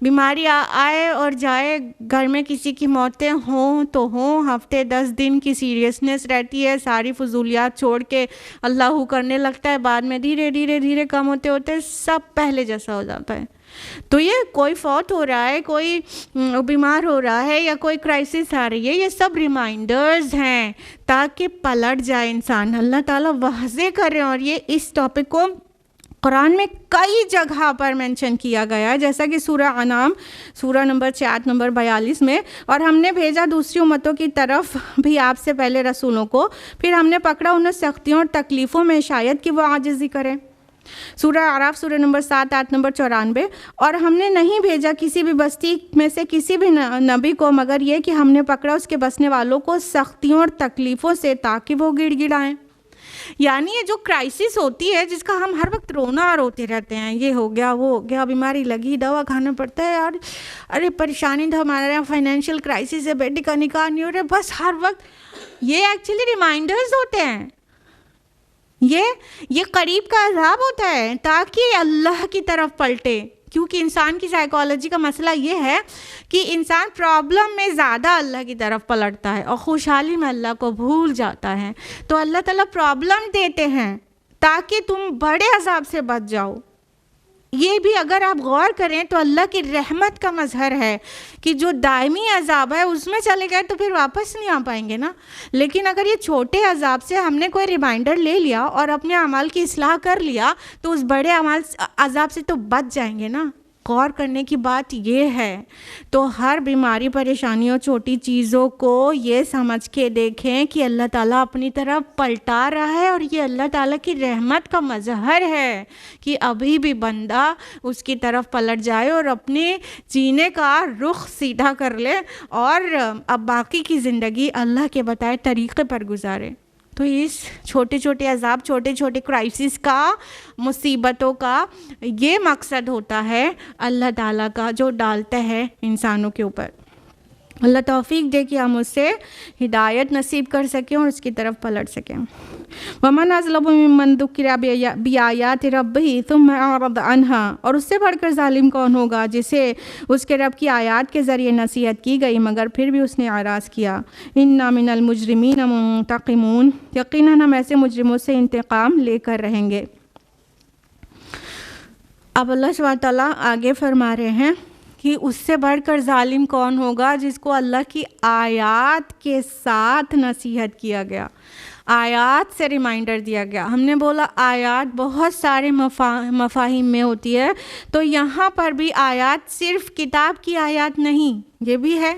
بیماری آئے اور جائے، گھر میں کسی کی موتیں ہوں تو ہوں، ہفتے 10 دن کی سیریسنس رہتی ہے، ساری فضولیات چھوڑ کے اللہ کرنے لگتا ہے، بعد میں دھیرے دھیرے دھیرے کم ہوتے ہوتے سب پہلے جیسا ہو جاتا ہے. تو یہ کوئی فوت ہو رہا ہے، کوئی بیمار ہو رہا ہے یا کوئی کرائسس آ رہی ہے، یہ سب ریمائنڈرز ہیں تاکہ پلٹ جائے انسان. اللہ تعالیٰ واضح کر رہے ہیں، اور یہ اس ٹاپک کو قرآن میں کئی جگہ پر مینشن کیا گیا ہے، جیسا کہ سورہ انعام سورہ نمبر 6 آیت نمبر 42 میں. اور ہم نے بھیجا دوسری امتوں کی طرف بھی آپ سے پہلے رسولوں کو، پھر ہم نے پکڑا انہیں سختیوں اور تکلیفوں میں شاید کہ وہ عاجزی کریں. سورہ اعراف سورہ نمبر 7 آیت نمبر 94. اور ہم نے نہیں بھیجا کسی بھی بستی میں سے کسی بھی نبی کو مگر یہ کہ ہم نے پکڑا اس کے بسنے والوں کو سختیوں اور تکلیفوں سے تاکہ وہ گڑ گڑائیں. یعنی یہ جو کرائسس ہوتی ہے جس کا ہم ہر وقت روتے رہتے ہیں، یہ ہو گیا وہ ہو گیا، بیماری لگی دوا کھانا پڑتا ہے، اور ارے پریشانی تو ہمارے یہاں فائنینشیل کرائسس ہے، بیٹی کا نکاح نہیں ہو رہا، بس ہر وقت یہ ایکچولی ریمائنڈرز ہوتے ہیں. یہ قریب کا عذاب ہوتا ہے تاکہ اللہ کی طرف پلٹے. کیونکہ انسان کی سائیکالوجی کا مسئلہ یہ ہے کہ انسان پرابلم میں زیادہ اللہ کی طرف پلٹتا ہے اور خوشحالی میں اللہ کو بھول جاتا ہے. تو اللہ تعالیٰ پرابلم دیتے ہیں تاکہ تم بڑے عذاب سے بچ جاؤ. یہ بھی اگر آپ غور کریں تو اللہ کی رحمت کا مظہر ہے کہ جو دائمی عذاب ہے اس میں چلے گئے تو پھر واپس نہیں آ پائیں گے نا. لیکن اگر یہ چھوٹے عذاب سے ہم نے کوئی ریمائنڈر لے لیا اور اپنے اعمال کی اصلاح کر لیا تو اس بڑے عذاب سے تو بچ جائیں گے نا. غور کرنے کی بات یہ ہے. تو ہر بیماری پریشانی اور چھوٹی چیزوں کو یہ سمجھ کے دیکھیں کہ اللہ تعالیٰ اپنی طرف پلٹا رہا ہے اور یہ اللہ تعالیٰ کی رحمت کا مظہر ہے کہ ابھی بھی بندہ اس کی طرف پلٹ جائے اور اپنے جینے کا رخ سیدھا کر لے اور اب باقی کی زندگی اللہ کے بتائے طریقے پر گزارے. تو اس چھوٹے چھوٹے عذاب، چھوٹے چھوٹے کرائسس کا، مصیبتوں کا یہ مقصد ہوتا ہے اللہ تعالیٰ کا جو ڈالتا ہے انسانوں کے اوپر. اللہ توفیق دے کہ ہم اس سے ہدایت نصیب کر سکیں اور اس کی طرف پلٹ سکیں. وَمَنْ أَظْلَمُ مِمَّنْ ذُكِّرَ بِآيَاتِ رَبِّهِ ثُمَّ أَعْرَضَ عَنْهَا. اور اس سے بڑھ کر ظالم کون ہوگا جسے اس کے رب کی آیات کے ذریعے نصیحت کی گئی مگر پھر بھی اس نے اعراض کیا. إِنَّا مِنَ الْمُجْرِمِينَ مُنْتَقِمُونَ. یقیناً ہم ایسے مجرموں سے انتقام لے کر رہیں گے. اب اللہ سبحانہ تعالیٰ آگے فرما رہے ہیں کہ اس سے بڑھ کر ظالم کون ہوگا جس کو اللہ کی آیات کے ساتھ نصیحت کیا گیا، آیات سے ریمائنڈر دیا گیا. ہم نے بولا آیات بہت سارے مفاہیم میں ہوتی ہے، تو یہاں پر بھی آیات صرف کتاب کی آیات نہیں، یہ بھی ہے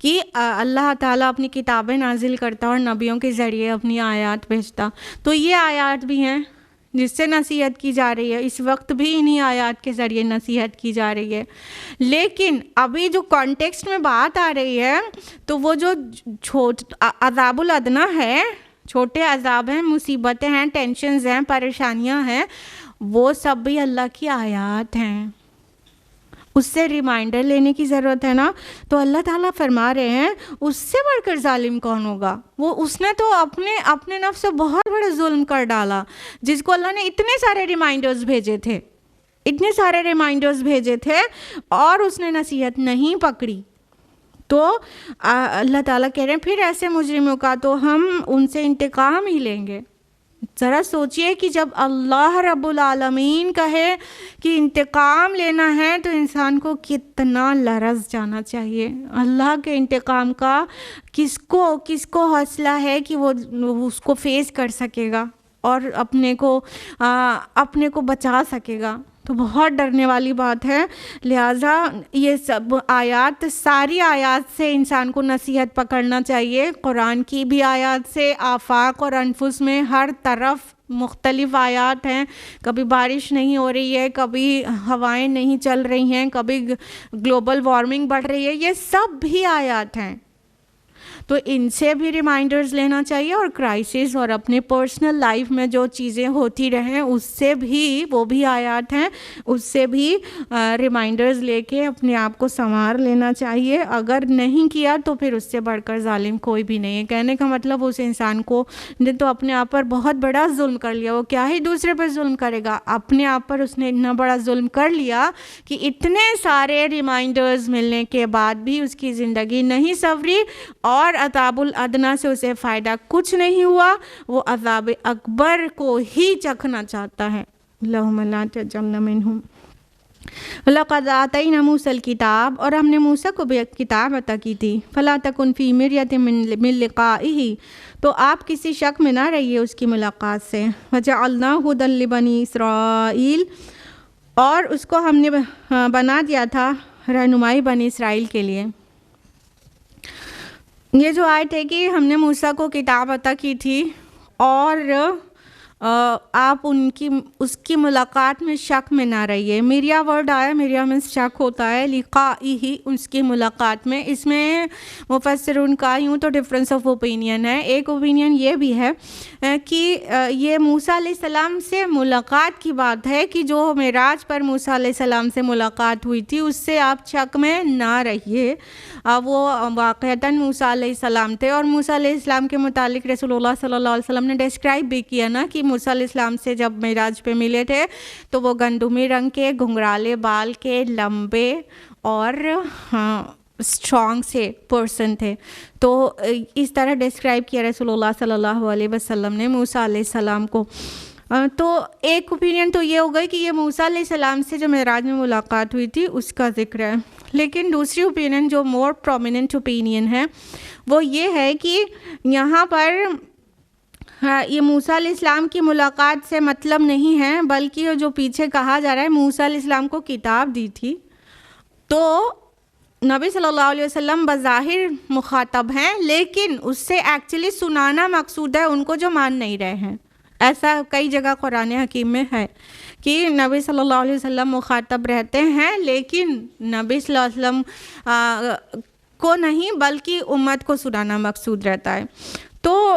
کہ اللہ تعالیٰ اپنی کتابیں نازل کرتا اور نبیوں کے ذریعے اپنی آیات بھیجتا. تو یہ آیات بھی ہیں جس سے نصیحت کی جا رہی ہے. اس وقت بھی انہی آیات کے ذریعے نصیحت کی جا رہی ہے. لیکن ابھی جو کانٹیکسٹ میں بات آ رہی ہے تو وہ جو عذاب الادنیٰ ہے، چھوٹے عذاب ہیں، مصیبتیں ہیں، ٹینشنز ہیں، پریشانیاں ہیں، وہ سب بھی اللہ کی آیات ہیں. اس سے ریمائنڈر لینے کی ضرورت ہے نا. تو اللہ تعالیٰ فرما رہے ہیں اس سے بڑھ کر ظالم کون ہوگا. وہ اس نے تو اپنے نفس سے بہت بڑا ظلم کر ڈالا، جس کو اللہ نے اتنے سارے ریمائنڈرز بھیجے تھے اور اس نے نصیحت نہیں پکڑی. تو اللہ تعالیٰ کہہ رہے ہیں پھر ایسے مجرموں کا تو ہم ان سے انتقام ہی لیں گے. ذرا سوچئے کہ جب اللہ رب العالمین کہے کہ انتقام لینا ہے تو انسان کو کتنا لرز جانا چاہیے. اللہ کے انتقام کا کس کو حوصلہ ہے کہ وہ اس کو فیس کر سکے گا اور اپنے کو بچا سکے گا. تو بہت ڈرنے والی بات ہے. لہٰذا یہ سب آیات، ساری آیات سے انسان کو نصیحت پکڑنا چاہیے. قرآن کی بھی آیات سے، آفاق اور انفس میں ہر طرف مختلف آیات ہیں. کبھی بارش نہیں ہو رہی ہے، کبھی ہوائیں نہیں چل رہی ہیں، کبھی گلوبل وارمنگ بڑھ رہی ہے، یہ سب بھی آیات ہیں. تو ان سے بھی ریمائنڈرز لینا چاہیے اور کرائسس اور اپنے پرسنل لائف میں جو چیزیں ہوتی رہیں اس سے بھی، وہ بھی آیات ہیں، اس سے بھی ریمائنڈرز لے کے اپنے آپ کو سنوار لینا چاہیے. اگر نہیں کیا تو پھر اس سے بڑھ کر ظالم کوئی بھی نہیں ہے. کہنے کا مطلب اس انسان کو نے تو اپنے آپ پر بہت بڑا ظلم کر لیا. وہ کیا ہی دوسرے پر ظلم کرے گا، اپنے آپ پر اس نے اتنا بڑا ظلم کر لیا کہ اتنے سارے ریمائنڈرز ملنے کے بعد بھی اس کی زندگی نہیں سنوری اور عذاب الادنیٰ سے اسے فائدہ کچھ نہیں ہوا. وہ عذاب اکبر کو ہی چکھنا چاہتا ہے. اللہم لا تجعلنا منہم. وَلَقَدْ آتَيْنَا مُوسَى الْكِتَابَ. اور ہم نے موسیٰ کو بھی کتاب عطا کی تھی. فَلَا تَكُنْ فِي مِرْيَةٍ مِّن لِقَائِهِ. تو آپ کسی شک میں نہ رہیے اس کی ملاقات سے. وَجَعَلْنَاهُ هُدًى لِبَنِي إِسْرَائِيلَ. اور اس کو ہم نے بنا دیا تھا رہنمائی بنی اسرائیل کے لیے. یہ جو آیت ہے کہ ہم نے موسیٰ کو کتاب عطا کی تھی اور آپ اس کی ملاقات میں شک میں نہ رہیے. میریا ورڈ آیا، میریا میں شک ہوتا ہے، لقائی اس کی ملاقات میں. اس میں مفسرون کا یوں تو ڈفرینس آف اوپینین ہے. ایک اوپینین یہ بھی ہے کہ یہ موسیٰ علیہ السلام سے ملاقات کی بات ہے کہ جو معراج پر موسیٰ علیہ السلام سے ملاقات ہوئی تھی اس سے آپ شک میں نہ رہیے. وہ واقعتاً موسیٰ علیہ السلام تھے اور موسیٰ علیہ السلام کے متعلق رسول اللہ صلی اللہ علیہ وسلم نے ڈسکرائب بھی کیا نا کہ موسیٰ علیہ السلام سے جب معراج پہ ملے تھے تو وہ گندمی رنگ کے، گھنگرالے بال کے، لمبے اور اسٹرانگ سے پرسن تھے. تو اس طرح ڈسکرائب کیا رسول اللہ صلی اللہ علیہ وسلم نے موسیٰ علیہ السلام کو. تو ایک اوپینین تو یہ ہو گئی کہ یہ موسیٰ علیہ السلام سے جو معراج میں ملاقات ہوئی تھی اس کا ذکر ہے، لیکن دوسری اوپینین جو مور پرومیننٹ اوپینین ہے وہ یہ ہے کہ یہاں پر یہ موسیٰ علیہ السلام کی ملاقات سے مطلب نہیں ہے، بلکہ جو پیچھے کہا جا رہا ہے موسیٰ علیہ السلام کو کتاب دی تھی، تو نبی صلی اللہ علیہ وسلم بظاہر مخاطب ہیں، لیکن اس سے ایکچولی سنانا مقصود ہے ان کو جو مان نہیں رہے ہیں۔ ایسا کئی جگہ قرآن حکیم میں ہے کہ نبی صلی اللہ علیہ وسلم مخاطب رہتے ہیں، لیکن نبی صلی اللہ علیہ وسلم کو نہیں بلکہ امت کو سنانا مقصود رہتا ہے۔ تو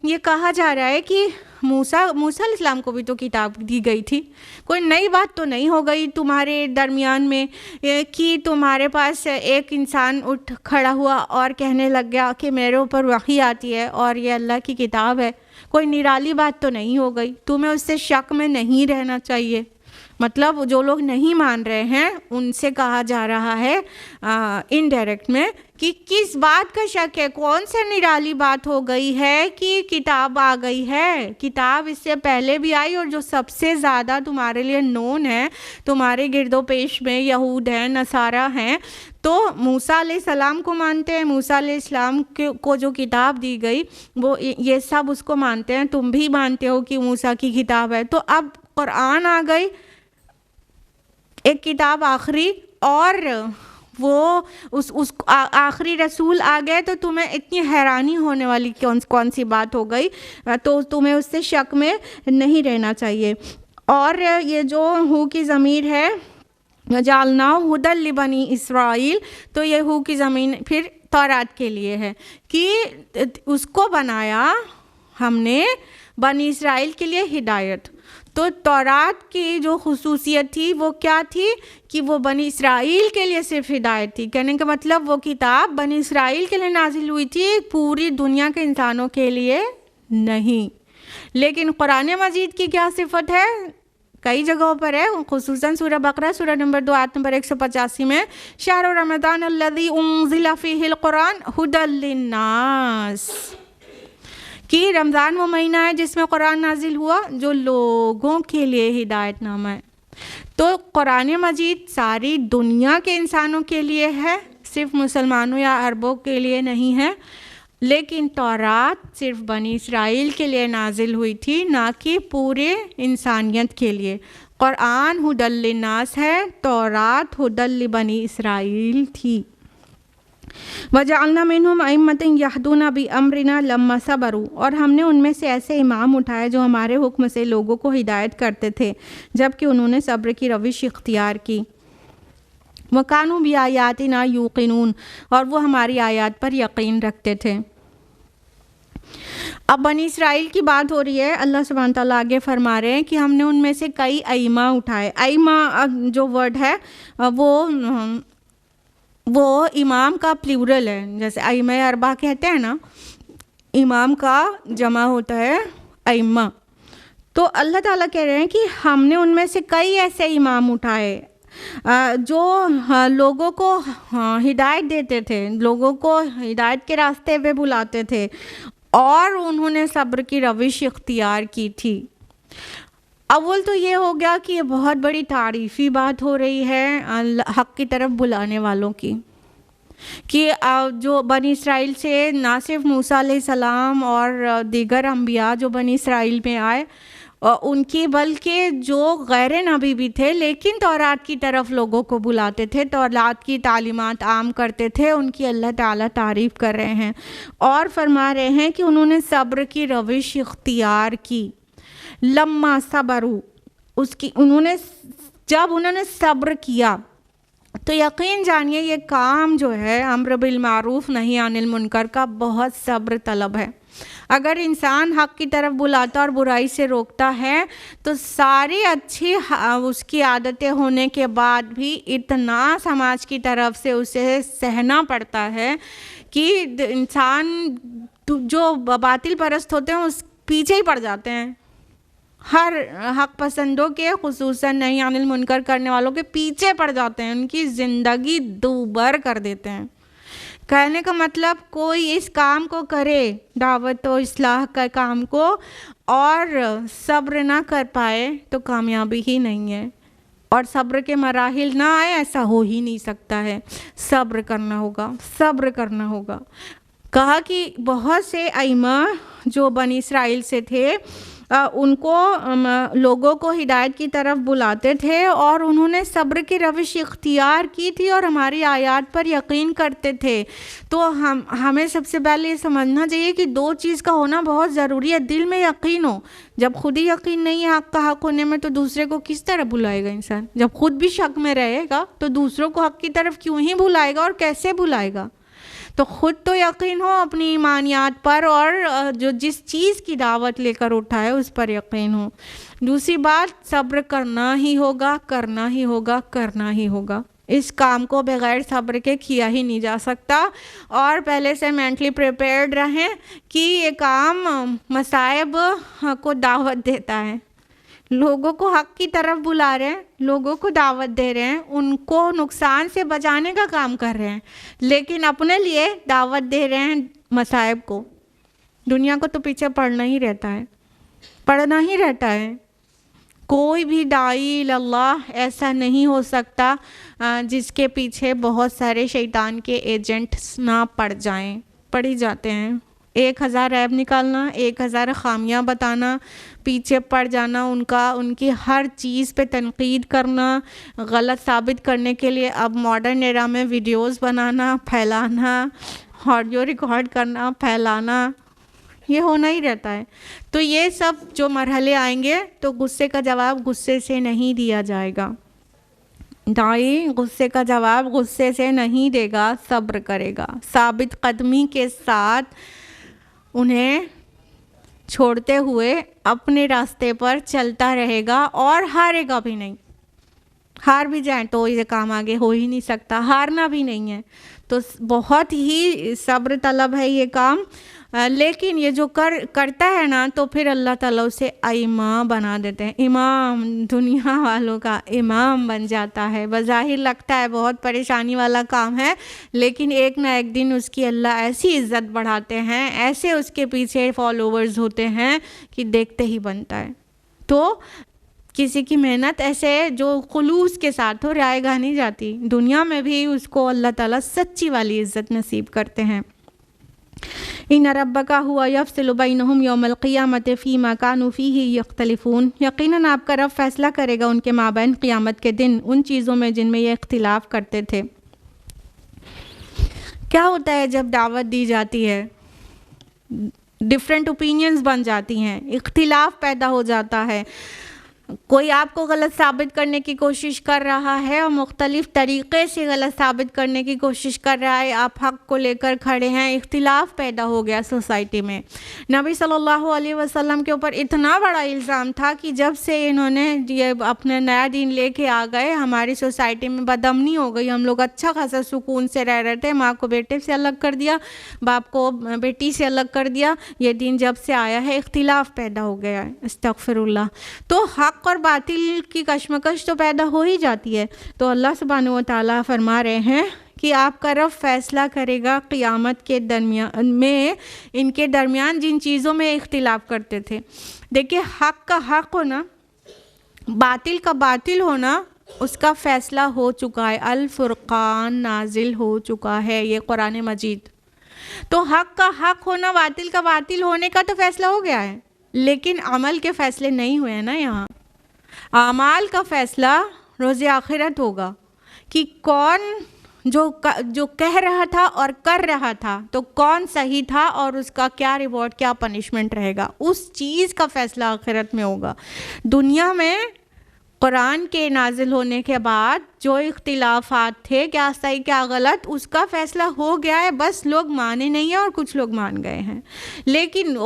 یہ کہا جا رہا ہے کہ موسیٰ علیہ السلام کو بھی تو کتاب دی گئی تھی، کوئی نئی بات تو نہیں ہو گئی تمہارے درمیان میں کہ تمہارے پاس ایک انسان اٹھ کھڑا ہوا اور کہنے لگ گیا کہ میرے اوپر وحی آتی ہے اور یہ اللہ کی کتاب ہے، کوئی نرالی بات تو نہیں ہو گئی، تمہیں اس سے شک میں نہیں رہنا چاہیے۔ مطلب جو لوگ نہیں مان رہے ہیں ان سے کہا جا رہا ہے انڈائریکٹ میں کہ کس بات کا شک ہے، کون سے نرالی بات ہو گئی ہے کہ کتاب آ گئی ہے، کتاب اس سے پہلے بھی آئی، اور جو سب سے زیادہ تمہارے لیے نون ہے تمہارے گرد و پیش میں یہود ہیں، نصارہ ہیں، تو موسیٰ علیہ السلام کو مانتے ہیں، موسیٰ علیہ السلام کو جو کتاب دی گئی وہ یہ سب اس کو مانتے ہیں، تم بھی مانتے ہو کہ موسیٰ کی کتاب ہے۔ تو اب قرآن آ گئی، ایک کتاب آخری، اور وہ اس آخری رسول آ گئے، تو تمہیں اتنی حیرانی ہونے والی کون سی بات ہو گئی، تو تمہیں اس سے شک میں نہیں رہنا چاہیے۔ اور یہ جو ہو کی ضمیر ہے جعلناہ ھدی لبنی اسرائیل، تو یہ ہو کی ضمیر پھر تورات کے لیے ہے کہ اس کو بنایا ہم نے بنی اسرائیل کے لیے ہدایت۔ تو تورات کی جو خصوصیت تھی وہ کیا تھی کہ وہ بنی اسرائیل کے لیے صرف ہدایت تھی، کہنے کا مطلب وہ کتاب بنی اسرائیل کے لیے نازل ہوئی تھی، پوری دنیا کے انسانوں کے لیے نہیں۔ لیکن قرآن مجید کی کیا صفت ہے؟ کئی جگہوں پر ہے، خصوصاً سورہ بقرہ سورہ نمبر 2 آیت نمبر 185 میں شہر رمضان الذی انزل فیہ القرآن ھدی للناس، کہ رمضان وہ مہینہ ہے جس میں قرآن نازل ہوا جو لوگوں کے لیے ہدایت نامہ ہے۔ تو قرآن مجید ساری دنیا کے انسانوں کے لیے ہے، صرف مسلمانوں یا عربوں کے لیے نہیں ہے، لیکن تورات صرف بنی اسرائیل کے لیے نازل ہوئی تھی، نہ کہ پورے انسانیت کے لیے۔ قرآن ھدی للناس ہے، تورات ھدی لبنی اسرائیل تھی۔ وَجَعَلْنَا مِنْهُمْ أَئِمَّةً يَهْدُونَ بِأَمْرِنَا لَمَّا صَبَرُوا، اور ہم نے ان میں سے ایسے امام اٹھائے جو ہمارے حکم سے لوگوں کو ہدایت کرتے تھے جبکہ انہوں نے صبر کی روش اختیار کی۔ وَكَانُوا بِآيَاتِنَا يُوقِنُونَ، اور وہ ہماری آیات پر یقین رکھتے تھے۔ اب بنی اسرائیل کی بات ہو رہی ہے، اللہ سبحانہ تعالیٰ آگے فرما رہے ہیں کہ ہم نے ان میں سے کئی ائمہ اٹھائے۔ ائمہ جو ورڈ ہے وہ امام کا پلیورل ہے، جیسے ائمہ اربعہ کہتے ہیں نا، امام کا جمع ہوتا ہے ائمہ۔ تو اللہ تعالیٰ کہہ رہے ہیں کہ ہم نے ان میں سے کئی ایسے امام اٹھائے جو لوگوں کو ہدایت دیتے تھے، لوگوں کو ہدایت کے راستے پہ بلاتے تھے، اور انہوں نے صبر کی روش اختیار کی تھی۔ اول تو یہ ہو گیا کہ یہ بہت بڑی تعریفی بات ہو رہی ہے حق کی طرف بلانے والوں کی، کہ جو بنی اسرائیل سے نہ صرف موسیٰ علیہ السلام اور دیگر انبیاء جو بنی اسرائیل میں آئے ان کی، بلکہ جو غیر نبی بھی تھے لیکن تورات کی طرف لوگوں کو بلاتے تھے، تورات کی تعلیمات عام کرتے تھے، ان کی اللہ تعالیٰ تعریف کر رہے ہیں اور فرما رہے ہیں کہ انہوں نے صبر کی روش اختیار کی۔ لما صبروا، جب انہوں نے صبر کیا تو یقین جانیے یہ کام جو ہے امر بالمعروف نہی عن المنکر کا بہت صبر طلب ہے۔ اگر انسان حق کی طرف بلاتا اور برائی سے روکتا ہے تو ساری اچھی اس کی عادتیں ہونے کے بعد بھی اتنا سماج کی طرف سے اسے سہنا پڑتا ہے کہ انسان جو باطل پرست ہوتے ہیں اس پیچھے ہی پڑ جاتے ہیں، ہر حق پسندوں کے خصوصاً نہی عن المنکر کرنے والوں کے پیچھے پڑ جاتے ہیں، ان کی زندگی دوبر کر دیتے ہیں۔ کہنے کا مطلب کوئی اس کام کو کرے، دعوت و اصلاح کا کام کو، اور صبر نہ کر پائے تو کامیابی ہی نہیں ہے، اور صبر کے مراحل نہ آئے ایسا ہو ہی نہیں سکتا ہے۔ صبر کرنا ہوگا، صبر کرنا ہوگا۔ کہا کہ بہت سے ائمہ جو بنی اسرائیل سے تھے ان کو لوگوں کو ہدایت کی طرف بلاتے تھے، اور انہوں نے صبر کی روش اختیار کی تھی اور ہماری آیات پر یقین کرتے تھے۔ تو ہمیں سب سے پہلے یہ سمجھنا چاہیے کہ دو چیز کا ہونا بہت ضروری ہے۔ دل میں یقین ہو، جب خود ہی یقین نہیں ہے حق کا حق ہونے میں تو دوسرے کو کس طرح بلائے گا انسان؟ جب خود بھی شک میں رہے گا تو دوسروں کو حق کی طرف کیوں ہی بلائے گا اور کیسے بلائے گا؟ تو خود تو یقین ہو اپنی ایمانیات پر، اور جو جس چیز کی دعوت لے کر اٹھائے اس پر یقین ہو۔ دوسری بات، صبر کرنا ہی ہوگا، کرنا ہی ہوگا، کرنا ہی ہوگا۔ اس کام کو بغیر صبر کے کیا ہی نہیں جا سکتا، اور پہلے سے مینٹلی پریپیئرڈ رہیں کہ یہ کام مصائب کو دعوت دیتا ہے، لوگوں کو حق کی طرف بلا رہے ہیں، لوگوں کو دعوت دے رہے ہیں، ان کو نقصان سے بچانے کا کام کر رہے ہیں، لیکن اپنے لیے دعوت دے رہے ہیں مصائب کو۔ دنیا کو تو پیچھے پڑنا ہی رہتا ہے، پڑھنا ہی رہتا ہے۔ کوئی بھی داعی اللہ ایسا نہیں ہو سکتا جس کے پیچھے بہت سارے شیطان کے ایجنٹس نہ پڑ جائیں، پڑ ہی جاتے ہیں۔ 1000 عیب نکالنا، 1000 خامیاں بتانا، پیچھے پڑ جانا، ان کی ہر چیز پہ تنقید کرنا، غلط ثابت کرنے کے لیے اب ماڈرن ایرا میں ویڈیوز بنانا، پھیلانا، آڈیو ریکارڈ کرنا، پھیلانا، یہ ہونا ہی رہتا ہے۔ تو یہ سب جو مرحلے آئیں گے تو غصے کا جواب غصے سے نہیں دیا جائے گا، داعی غصے کا جواب غصے سے نہیں دے گا، صبر کرے گا، ثابت قدمی کے ساتھ انہیں چھوڑتے ہوئے اپنے راستے پر چلتا رہے گا، اور ہارے گا بھی نہیں۔ ہار بھی جائیں تو یہ کام آگے ہو ہی نہیں سکتا، ہارنا بھی نہیں ہے۔ تو بہت ہی صبر طلب ہے یہ کام، لیکن یہ جو کرتا ہے نا تو پھر اللہ تعالیٰ اسے امام بنا دیتے ہیں، امام، دنیا والوں کا امام بن جاتا ہے۔ بظاہر لگتا ہے بہت پریشانی والا کام ہے، لیکن ایک نہ ایک دن اس کی اللہ ایسی عزت بڑھاتے ہیں، ایسے اس کے پیچھے فالوورز ہوتے ہیں کہ دیکھتے ہی بنتا ہے۔ تو کسی کی محنت ایسے جو خلوص کے ساتھ ہو رائے گاہ نہیں جاتی، دنیا میں بھی اس کو اللہ تعالیٰ سچی والی عزت نصیب کرتے ہیں۔ ان ربک هو یفصل بینہم یوم القیامۃ فیما کانوا فیہ یختلفون، یقیناً آپ کا رب فیصلہ کرے گا ان کے مابین قیامت کے دن ان چیزوں میں جن میں یہ اختلاف کرتے تھے۔ کیا ہوتا ہے جب دعوت دی جاتی ہے؟ ڈفرینٹ اوپینینز بن جاتی ہیں، اختلاف پیدا ہو جاتا ہے، کوئی آپ کو غلط ثابت کرنے کی کوشش کر رہا ہے اور مختلف طریقے سے غلط ثابت کرنے کی کوشش کر رہا ہے، آپ حق کو لے کر کھڑے ہیں، اختلاف پیدا ہو گیا سوسائٹی میں۔ نبی صلی اللہ علیہ وسلم کے اوپر اتنا بڑا الزام تھا کہ جب سے انہوں نے یہ اپنا نیا دین لے کے آ گئے، ہماری سوسائٹی میں بدامنی ہو گئی، ہم لوگ اچھا خاصا سکون سے رہ رہے تھے، ماں کو بیٹے سے الگ کر دیا، باپ کو بیٹی سے الگ کر دیا، یہ دین جب سے آیا ہے اختلاف پیدا ہو گیا ہے، استغفر اللہ۔ تو حق اور باطل کی کشمکش تو پیدا ہو ہی جاتی ہے۔ تو اللہ سبحانہ و تعالیٰ فرما رہے ہیں کہ آپ کا رب فیصلہ کرے گا قیامت کے درمیان میں، ان کے درمیان جن چیزوں میں اختلاف کرتے تھے۔ دیکھیں، حق کا حق ہونا، باطل کا باطل ہونا، اس کا فیصلہ ہو چکا ہے، الفرقان نازل ہو چکا ہے، یہ قرآن مجید۔ تو حق کا حق ہونا، باطل کا باطل ہونے کا تو فیصلہ ہو گیا ہے، لیکن عمل کے فیصلے نہیں ہوئے ہیں نا۔ یہاں اعمال کا فیصلہ روز آخرت ہوگا کہ کون جو کہہ رہا تھا اور کر رہا تھا تو کون صحیح تھا اور اس کا کیا ریوارڈ، کیا پنشمنٹ رہے گا، اس چیز کا فیصلہ آخرت میں ہوگا۔ دنیا میں قرآن کے نازل ہونے کے بعد جو اختلافات تھے، کیا صحیح کیا غلط، اس کا فیصلہ ہو گیا ہے، بس لوگ مانے نہیں ہیں اور کچھ لوگ مان گئے ہیں۔ لیکن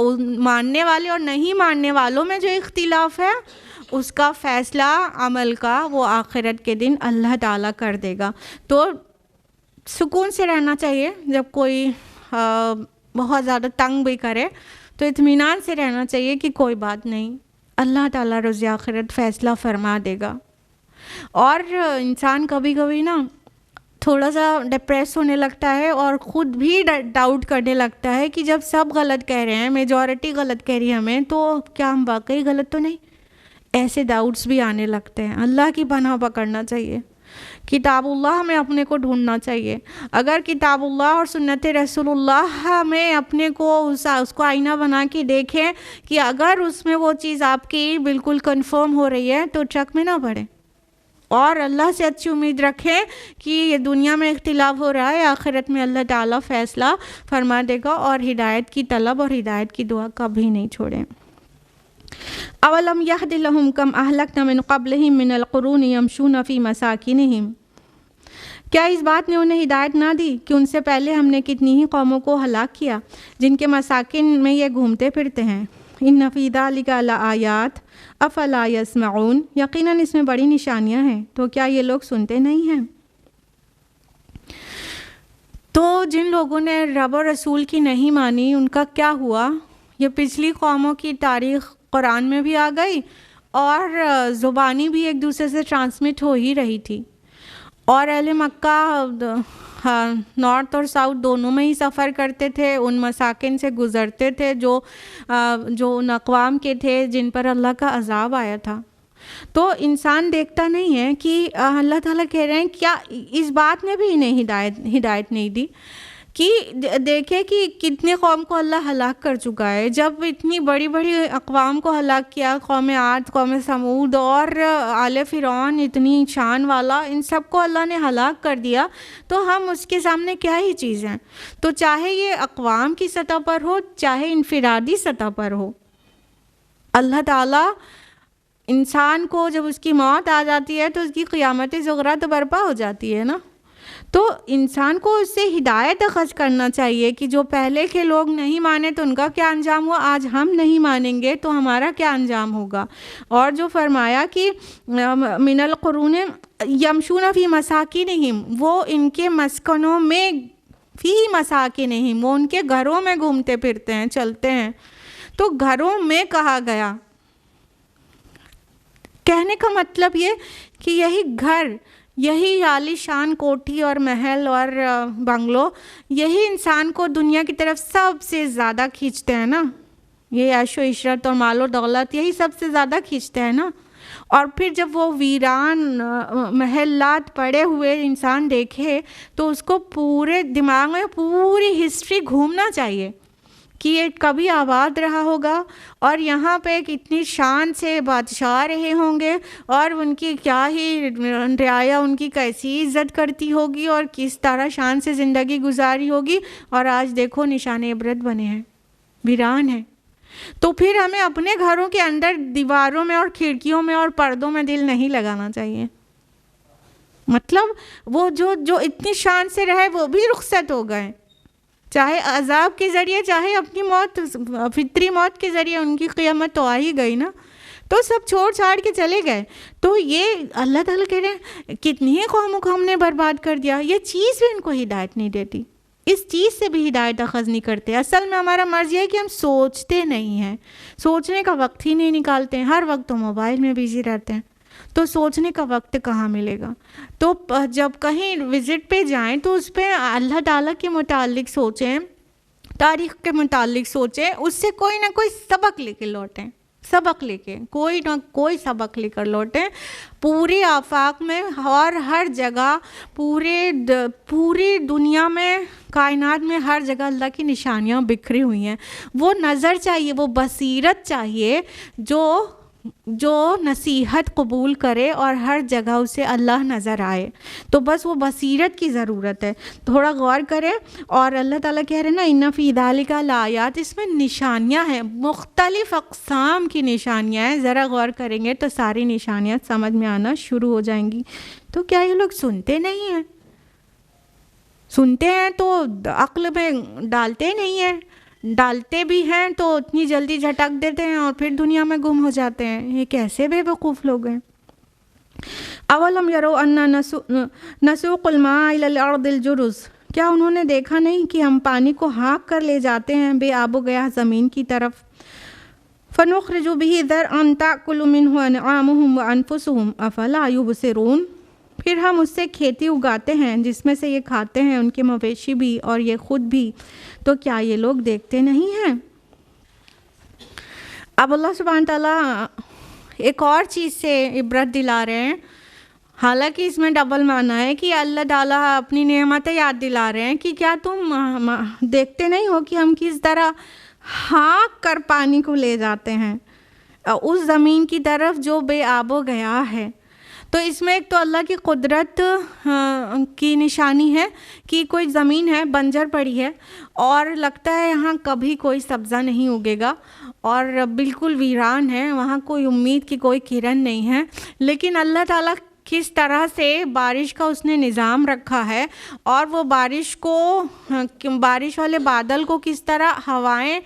ماننے والے اور نہیں ماننے والوں میں جو اختلاف ہے اس کا فیصلہ عمل کا وہ آخرت کے دن اللہ تعالیٰ کر دے گا۔ تو سکون سے رہنا چاہیے، جب کوئی بہت زیادہ تنگ بھی کرے تو اطمینان سے رہنا چاہیے کہ کوئی بات نہیں، اللہ تعالیٰ روز آخرت فیصلہ فرما دے گا۔ اور انسان کبھی کبھی نا تھوڑا سا ڈپریس ہونے لگتا ہے اور خود بھی ڈاؤٹ کرنے لگتا ہے کہ جب سب غلط کہہ رہے ہیں، میجورٹی غلط کہہ رہی ہے ہمیں، تو کیا ہم واقعی غلط تو نہیں؟ ایسے ڈاؤٹس بھی آنے لگتے ہیں۔ اللہ کی پناہ پکڑنا چاہیے، کتاب اللہ میں اپنے کو ڈھونڈنا چاہیے۔ اگر کتاب اللہ اور سنت رسول اللہ میں اپنے کو اس کو آئینہ بنا کے دیکھیں کہ اگر اس میں وہ چیز آپ کی بالکل کنفرم ہو رہی ہے تو ٹرک میں نہ پڑیں، اور اللہ سے اچھی امید رکھیں کہ یہ دنیا میں اختلاف ہو رہا ہے، آخرت میں اللہ تعالیٰ فیصلہ فرما دے گا، اور ہدایت کی طلب اور ہدایت کی دعا کبھی نہیں چھوڑیں۔ اولم یہد لہم کم اہلکنا من قبلہم من القرون یمشون فی مساکنہم، کیا اس بات نے انہیں ہدایت نہ دی کہ ان سے پہلے ہم نے کتنی ہی قوموں کو ہلاک کیا جن کے مساکن میں یہ گھومتے پھرتے ہیں۔ ان فی ذلک لآیات افلا یسمعون، یقیناً اس میں بڑی نشانیاں ہیں، تو کیا یہ لوگ سنتے نہیں ہیں؟ تو جن لوگوں نے رب اور رسول کی نہیں مانی ان کا کیا ہوا؟ یہ پچھلی قوموں کی تاریخ قرآن میں بھی آ گئی، اور زبانی بھی ایک دوسرے سے ٹرانسمٹ ہو ہی رہی تھی، اور اہل مکہ نارتھ اور ساؤتھ دونوں میں ہی سفر کرتے تھے، ان مساکن سے گزرتے تھے جو ان اقوام کے تھے جن پر اللہ کا عذاب آیا تھا۔ تو انسان دیکھتا نہیں ہے کہ اللہ تعالیٰ کہہ رہے ہیں کیا اس بات نے بھی انہیں ہدایت نہیں دی کہ دیکھے کہ کتنے قوم کو اللہ ہلاک کر چکا ہے۔ جب اتنی بڑی بڑی اقوام کو ہلاک کیا، قوم عاد، قوم ثمود اور آل فرعون، اتنی شان والا، ان سب کو اللہ نے ہلاک کر دیا، تو ہم اس کے سامنے کیا ہی چیز ہیں؟ تو چاہے یہ اقوام کی سطح پر ہو، چاہے انفرادی سطح پر ہو، اللہ تعالیٰ انسان کو جب اس کی موت آ جاتی ہے تو اس کی قیامت صغریٰ تو برپا ہو جاتی ہے نا۔ تو انسان کو اس سے ہدایت اخذ کرنا چاہیے کہ جو پہلے کے لوگ نہیں مانے تو ان کا کیا انجام ہوا، آج ہم نہیں مانیں گے تو ہمارا کیا انجام ہوگا۔ اور جو فرمایا کہ من القرون یمشون فی مساکنہم، وہ ان کے مسکنوں میں، فی مساکنہم، وہ ان کے گھروں میں گھومتے پھرتے ہیں، چلتے ہیں۔ تو گھروں میں کہا گیا، کہنے کا مطلب یہ کہ یہی گھر، یہی عالی شان کوٹھی اور محل اور بنگلو، یہی انسان کو دنیا کی طرف سب سے زیادہ کھینچتے ہیں نا، یہ عیش و عشرت اور مال و دولت یہی سب سے زیادہ کھینچتے ہیں نا۔ اور پھر جب وہ ویران محلات پڑے ہوئے انسان دیکھے تو اس کو پورے دماغ میں پوری ہسٹری گھومنا چاہیے کہ یہ کبھی آباد رہا ہوگا، اور یہاں پہ کتنی شان سے بادشاہ رہے ہوں گے، اور ان کی کیا ہی رعایا ان کی کیسی عزت کرتی ہوگی، اور کس طرح شان سے زندگی گزاری ہوگی، اور آج دیکھو نشان عبرت بنے ہیں، ویران ہیں۔ تو پھر ہمیں اپنے گھروں کے اندر دیواروں میں اور کھڑکیوں میں اور پردوں میں دل نہیں لگانا چاہیے۔ مطلب وہ جو اتنی شان سے رہے وہ بھی رخصت ہو گئے، چاہے عذاب کے ذریعے، چاہے اپنی موت، فطری موت کے ذریعے، ان کی قیامت تو آ ہی گئی نا، تو سب چھوڑ چھاڑ کے چلے گئے۔ تو یہ اللہ تعالیٰ کہہ رہے ہیں کتنی ہی قوموں کو ہم نے برباد کر دیا، یہ چیز بھی ان کو ہدایت نہیں دیتی، اس چیز سے بھی ہدایت اخذ نہیں کرتے۔ اصل میں ہمارا مرض یہ ہے کہ ہم سوچتے نہیں ہیں، سوچنے کا وقت ہی نہیں نکالتے ہیں، ہر وقت تو موبائل میں بزی رہتے ہیں، تو سوچنے کا وقت کہاں ملے گا؟ تو جب کہیں وزٹ پہ جائیں تو اس پہ اللہ تعالیٰ کے متعلق سوچیں، تاریخ کے متعلق سوچیں، اس سے کوئی نہ کوئی سبق لے کے لوٹیں، سبق لے کے کوئی نہ کوئی سبق لے کر لوٹیں۔ پوری آفاق میں اور ہر جگہ، پوری دنیا میں، کائنات میں ہر جگہ اللہ کی نشانیاں بکھری ہوئی ہیں۔ وہ نظر چاہیے، وہ بصیرت چاہیے جو نصیحت قبول کرے اور ہر جگہ اسے اللہ نظر آئے۔ تو بس وہ بصیرت کی ضرورت ہے، تھوڑا غور کریں۔ اور اللہ تعالیٰ کہہ رہے ہیں نا ان فی ذلک لآیات، اس میں نشانیاں ہیں، مختلف اقسام کی نشانیاں ہیں، ذرا غور کریں گے تو ساری نشانیاں سمجھ میں آنا شروع ہو جائیں گی۔ تو کیا یہ لوگ سنتے نہیں ہیں؟ سنتے ہیں تو عقل میں ڈالتے نہیں ہیں، ڈالتے بھی ہیں تو اتنی جلدی جھٹک دیتے ہیں اور پھر دنیا میں گم ہو جاتے ہیں۔ یہ کیسے بے وقوف لوگ ہیں؟ اولم یروا انا نسوق الماء الی الارض الجرز، کیا انہوں نے دیکھا نہیں کہ ہم پانی کو ہانک کر لے جاتے ہیں بے آب و گیا زمین کی طرف، فنخرج به زرعا تاکل منه انعامهم وانفسهم افلا یبصرون، پھر ہم اس سے کھیتی اگاتے ہیں جس میں سے یہ کھاتے ہیں ان کے مویشی بھی اور یہ خود بھی، تو کیا یہ لوگ دیکھتے نہیں ہیں؟ اب اللہ سبحانہ تعالیٰ ایک اور چیز سے عبرت دلا رہے ہیں، حالانکہ اس میں ڈبل معنی ہے کہ اللہ تعالیٰ اپنی نعمتیں یاد دلا رہے ہیں کہ کیا تم دیکھتے نہیں ہو کہ ہم کس طرح ہانک کر پانی کو لے جاتے ہیں اس زمین کی طرف جو بے آب و گیا ہے۔ تو اس میں ایک تو اللہ کی قدرت کی نشانی ہے کہ کوئی زمین ہے بنجر پڑی ہے اور لگتا ہے یہاں کبھی کوئی سبزہ نہیں اگے گا اور بالکل ویران ہے، وہاں کوئی امید کی کوئی کرن نہیں ہے، لیکن اللہ تعالیٰ کس طرح سے بارش کا اس نے نظام رکھا ہے اور وہ بارش والے بادل کو کس طرح ہوائیں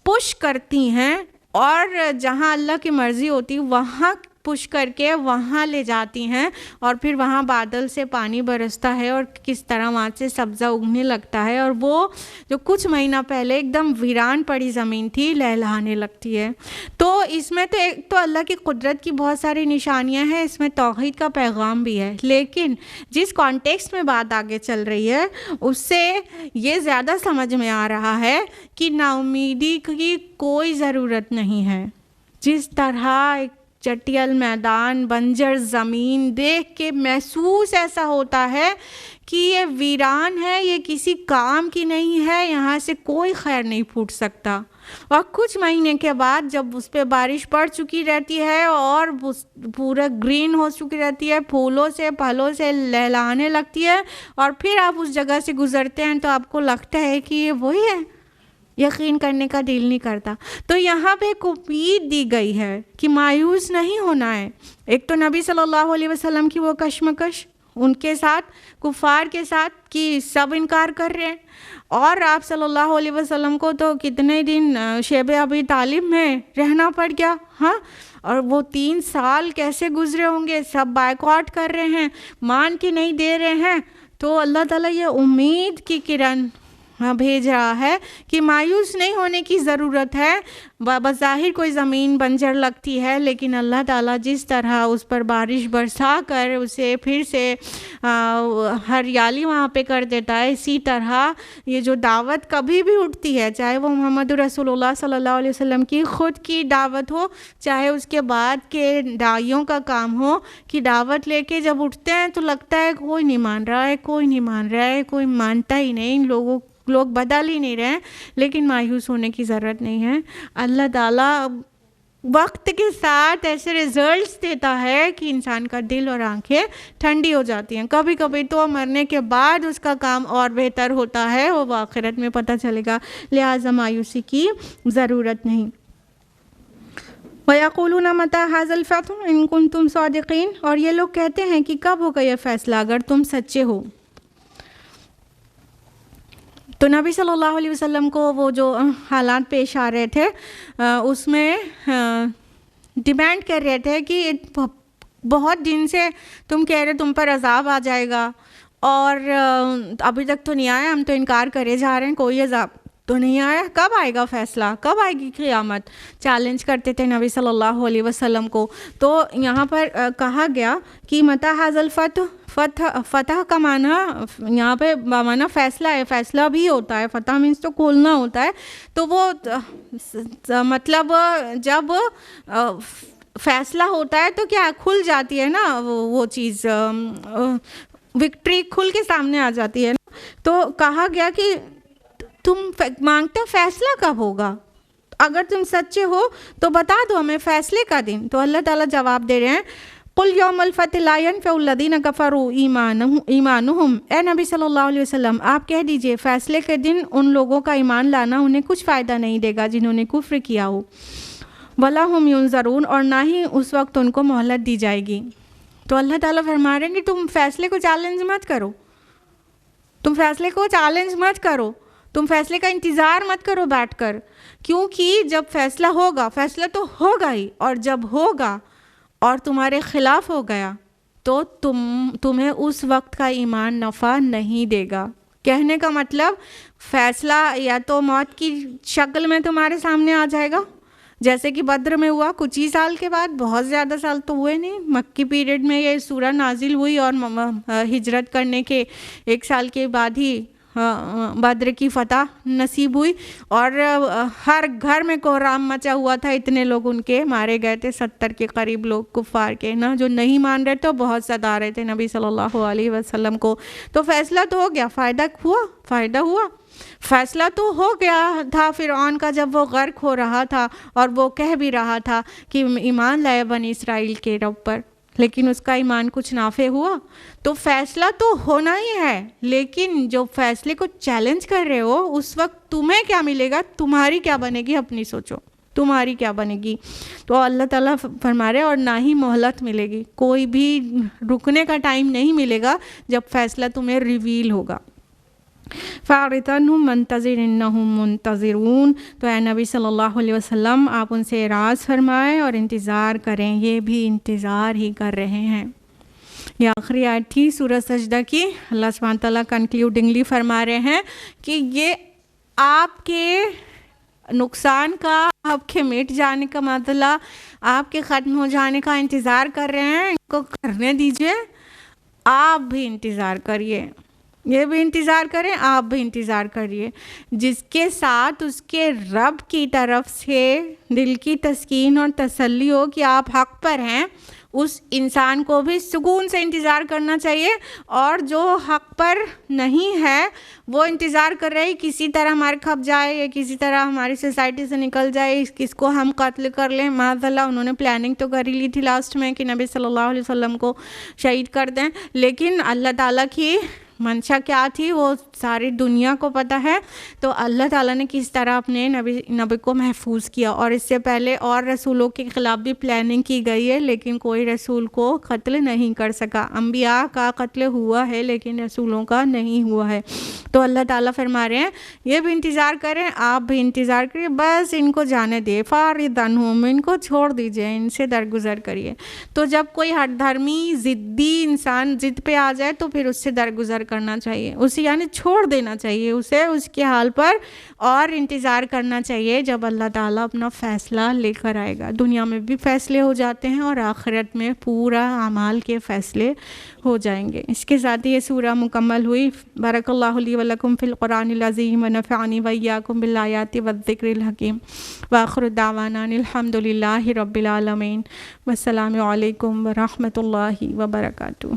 پش کرتی ہیں اور جہاں اللہ کی مرضی ہوتی وہاں پش کر کے وہاں لے جاتی ہیں اور پھر وہاں بادل سے پانی برستا ہے اور کس طرح وہاں سے سبزہ اگنے لگتا ہے اور وہ جو کچھ مہینہ پہلے ایک دم ویران پڑی زمین تھی لہلہانے لگتی ہے۔ تو اس میں تو ایک تو اللہ کی قدرت کی بہت ساری نشانیاں ہیں، اس میں توحید کا پیغام بھی ہے، لیکن جس کانٹیکسٹ میں بات آگے چل رہی ہے اس سے یہ زیادہ سمجھ میں آ رہا ہے کہ نا امیدی کی کوئی ضرورت نہیں ہے۔ جس طرح ایک چٹیل میدان بنجر زمین دیکھ کے محسوس ایسا ہوتا ہے کہ یہ ویران ہے، یہ کسی کام کی نہیں ہے، یہاں سے کوئی خیر نہیں پھوٹ سکتا، اور کچھ مہینے کے بعد جب اس پہ بارش پڑ چکی رہتی ہے اور پورا گرین ہو چکی رہتی ہے، پھولوں سے پھلوں سے لہلانے لگتی ہے اور پھر آپ اس جگہ سے گزرتے ہیں تو آپ کو لگتا ہے کہ یہ وہی ہے، یقین کرنے کا دل نہیں کرتا۔ تو یہاں پہ ایک امید دی گئی ہے کہ مایوس نہیں ہونا ہے۔ ایک تو نبی صلی اللہ علیہ وسلم کی وہ کشمکش ان کے ساتھ، کفار کے ساتھ، کہ سب انکار کر رہے ہیں، اور آپ صلی اللہ علیہ وسلم کو تو کتنے دن شیب ابی طالب میں رہنا پڑ گیا، ہاں، اور وہ 3 سال کیسے گزرے ہوں گے، سب بائیکاٹ کر رہے ہیں، مان کے نہیں دے رہے ہیں۔ تو اللہ تعالیٰ یہ امید کی کرن بھیج رہا ہے کہ مایوس نہیں ہونے کی ضرورت ہے۔ بظاہر کوئی زمین بنجر لگتی ہے لیکن اللہ تعالیٰ جس طرح اس پر بارش برسا کر اسے پھر سے ہریالی وہاں پہ کر دیتا ہے، اسی طرح یہ جو دعوت کبھی بھی اٹھتی ہے، چاہے وہ محمد رسول اللہ صلی اللہ علیہ وسلم کی خود کی دعوت ہو، چاہے اس کے بعد کے داعیوں کا کام ہو، کہ دعوت لے کے جب اٹھتے ہیں تو لگتا ہے کوئی نہیں مان رہا ہے، کوئی نہیں مان رہا ہے، کوئی مانتا ہی نہیں، لوگ بدل ہی نہیں رہے، لیکن مایوس ہونے کی ضرورت نہیں ہے۔ اللہ تعالیٰ وقت کے ساتھ ایسے ریزلٹس دیتا ہے کہ انسان کا دل اور آنکھیں ٹھنڈی ہو جاتی ہیں۔ کبھی کبھی تو مرنے کے بعد اس کا کام اور بہتر ہوتا ہے، وہ آخرت میں پتہ چلے گا، لہٰذا مایوسی کی ضرورت نہیں۔ وَيَقُولُونَ مَتَىٰ هَٰذَا الْفَتْحُ إِن كُنتُمْ صَادِقِينَ، اور یہ لوگ کہتے ہیں کہ کب ہوگا یہ فیصلہ اگر تم سچے ہو۔ تو نبی صلی اللہ علیہ وسلم کو وہ جو حالات پیش آ رہے تھے اس میں ڈیمانڈ کر رہے تھے کہ بہت دن سے تم کہہ رہے تم پر عذاب آ جائے گا اور ابھی تک تو نہیں آیا، ہم تو انکار کرے جا رہے ہیں، کوئی عذاب تو نہیں آیا، کب آئے گا فیصلہ، کب آئے گی قیامت؟ چیلنج کرتے تھے نبی صلی اللہ علیہ وسلم کو۔ تو یہاں پر کہا گیا کہ متی ھذا الفتح، فتح کا معنی یہاں پہ معنی فیصلہ ہے، فیصلہ بھی ہوتا ہے، فتح مینس تو کھولنا ہوتا ہے، تو وہ مطلب جب فیصلہ ہوتا ہے تو کیا کھل جاتی ہے نا وہ چیز، وکٹری کھل کے سامنے آ جاتی ہے نا۔ تو کہا گیا کہ تم مانگتے ہو فیصلہ کب ہوگا، اگر تم سچے ہو تو بتا دو ہمیں فیصلے کا دن۔ تو اللہ تعالیٰ جواب دے رہے ہیں قُلْ يَوْمَ الْفَتْحِ لَا يَنْفَعُ الَّذِينَ كَفَرُوا ایمانُهُمْ، اے نبی صلی اللہ علیہ وسلم آپ کہہ دیجئے فیصلے کے دن ان لوگوں کا ایمان لانا انہیں کچھ فائدہ نہیں دے گا جنہوں نے کفر کیا ہو، وَلَا هُمْ يُنظَرُونَ، اور نہ ہی اس وقت ان کو مہلت دی جائے گی۔ تو اللہ تعالیٰ فرما رہے ہیں کہ تم فیصلے کو چیلنج مت کرو، تم فیصلے کو چیلنج مت کرو، تم فیصلے کا انتظار مت کرو بیٹھ کر، کیونکہ جب فیصلہ ہوگا، فیصلہ تو ہوگا ہی، اور جب ہوگا اور تمہارے خلاف ہو گیا تو تمہیں اس وقت کا ایمان نفع نہیں دے گا۔ کہنے کا مطلب فیصلہ یا تو موت کی شکل میں تمہارے سامنے آ جائے گا، جیسے کہ بدر میں ہوا کچھ ہی سال کے بعد، بہت زیادہ سال تو ہوئے نہیں، مکی پیریڈ میں یہ سورہ نازل ہوئی اور ہجرت کرنے کے 1 سال کے بعد ہی بدر کی فتح نصیب ہوئی، اور ہر گھر میں کوہرام مچا ہوا تھا، اتنے لوگ ان کے مارے گئے تھے، 70 کے قریب لوگ کفار کے نا، جو نہیں مان رہے تھے بہت ستا رہے تھے نبی صلی اللہ علیہ وسلم کو. تو فیصلہ تو ہو گیا، فائدہ ہوا، فیصلہ تو ہو گیا تھا. فرعون کا جب وہ غرق ہو رہا تھا اور وہ کہہ بھی رہا تھا کہ ایمان لائے بنی اسرائیل کے رب پر، لیکن اس کا ایمان کچھ نافع ہوا. تو فیصلہ تو ہونا ہی ہے، لیکن جو فیصلے کو چیلنج کر رہے ہو اس وقت تمہیں کیا ملے گا، تمہاری کیا بنے گی، اپنی سوچو تمہاری کیا بنے گی. تو اللہ تعالیٰ فرما رہے، اور نہ ہی مہلت ملے گی، کوئی بھی رکنے کا ٹائم نہیں ملے گا جب فیصلہ تمہیں ریویل ہوگا. فَأَعْرِضْ مَنْتَظِرْ إِنَّهُمْ مُنْتَظِرُونَ. تو اے نبی صلی اللہ علیہ وسلم آپ ان سے اعراض فرمائیں اور انتظار کریں، یہ بھی انتظار ہی کر رہے ہیں. یہ آخری آیت تھی سورہ سجدہ کی. اللہ سبحانہ تعالیٰ کنکلیوڈنگلی فرما رہے ہیں کہ یہ آپ کے نقصان کا، آپ کے مٹ جانے کا معاملہ، آپ کے ختم ہو جانے کا انتظار کر رہے ہیں، ان کو کرنے دیجئے، آپ بھی انتظار کریے، یہ بھی انتظار کریں، آپ بھی انتظار کریے. جس کے ساتھ اس کے رب کی طرف سے دل کی تسکین اور تسلی ہو کہ آپ حق پر ہیں، اس انسان کو بھی سکون سے انتظار کرنا چاہیے. اور جو حق پر نہیں ہے وہ انتظار کر رہے کسی طرح ہمارے کھپ جائے یا کسی طرح ہماری سوسائٹی سے نکل جائے، کس کو ہم قتل کر لیں معاذ اللہ. انہوں نے پلاننگ تو کر ہی لی تھی لاسٹ میں کہ نبی صلی اللہ علیہ وسلم کو شہید کر دیں، لیکن اللہ تعالیٰ کی منشا کیا تھی وہ ساری دنیا کو پتہ ہے. تو اللہ تعالیٰ نے کس طرح اپنے نبی کو محفوظ کیا. اور اس سے پہلے اور رسولوں کے خلاف بھی پلاننگ کی گئی ہے، لیکن کوئی رسول کو قتل نہیں کر سکا. انبیاء کا قتل ہوا ہے لیکن رسولوں کا نہیں ہوا ہے. تو اللہ تعالیٰ فرما رہے ہیں یہ بھی انتظار کریں، آپ بھی انتظار کریے، بس ان کو جانے دے. فَأَعْرِضْ عَنْهُمْ، ان کو چھوڑ دیجئے، ان سے درگزر کریے. تو جب کوئی ہٹ دھرمی ضدی انسان ضد پہ آ جائے تو پھر اس سے درگزر کرنا چاہیے، اسے یعنی چھوڑ دینا چاہیے اسے اس کے حال پر، اور انتظار کرنا چاہیے جب اللہ تعالیٰ اپنا فیصلہ لے کر آئے گا. دنیا میں بھی فیصلے ہو جاتے ہیں اور آخرت میں پورا اعمال کے فیصلے ہو جائیں گے. اس کے ساتھ یہ سورہ مکمل ہوئی. بارک اللہ لی ولکم فی القرآن العظیم ونفعنی وایاکم بالآیات والذکر الحکیم. وآخر دعوانا الحمد للہ رب العالمین. والسلام علیکم ورحمۃ اللہ وبرکاتہ.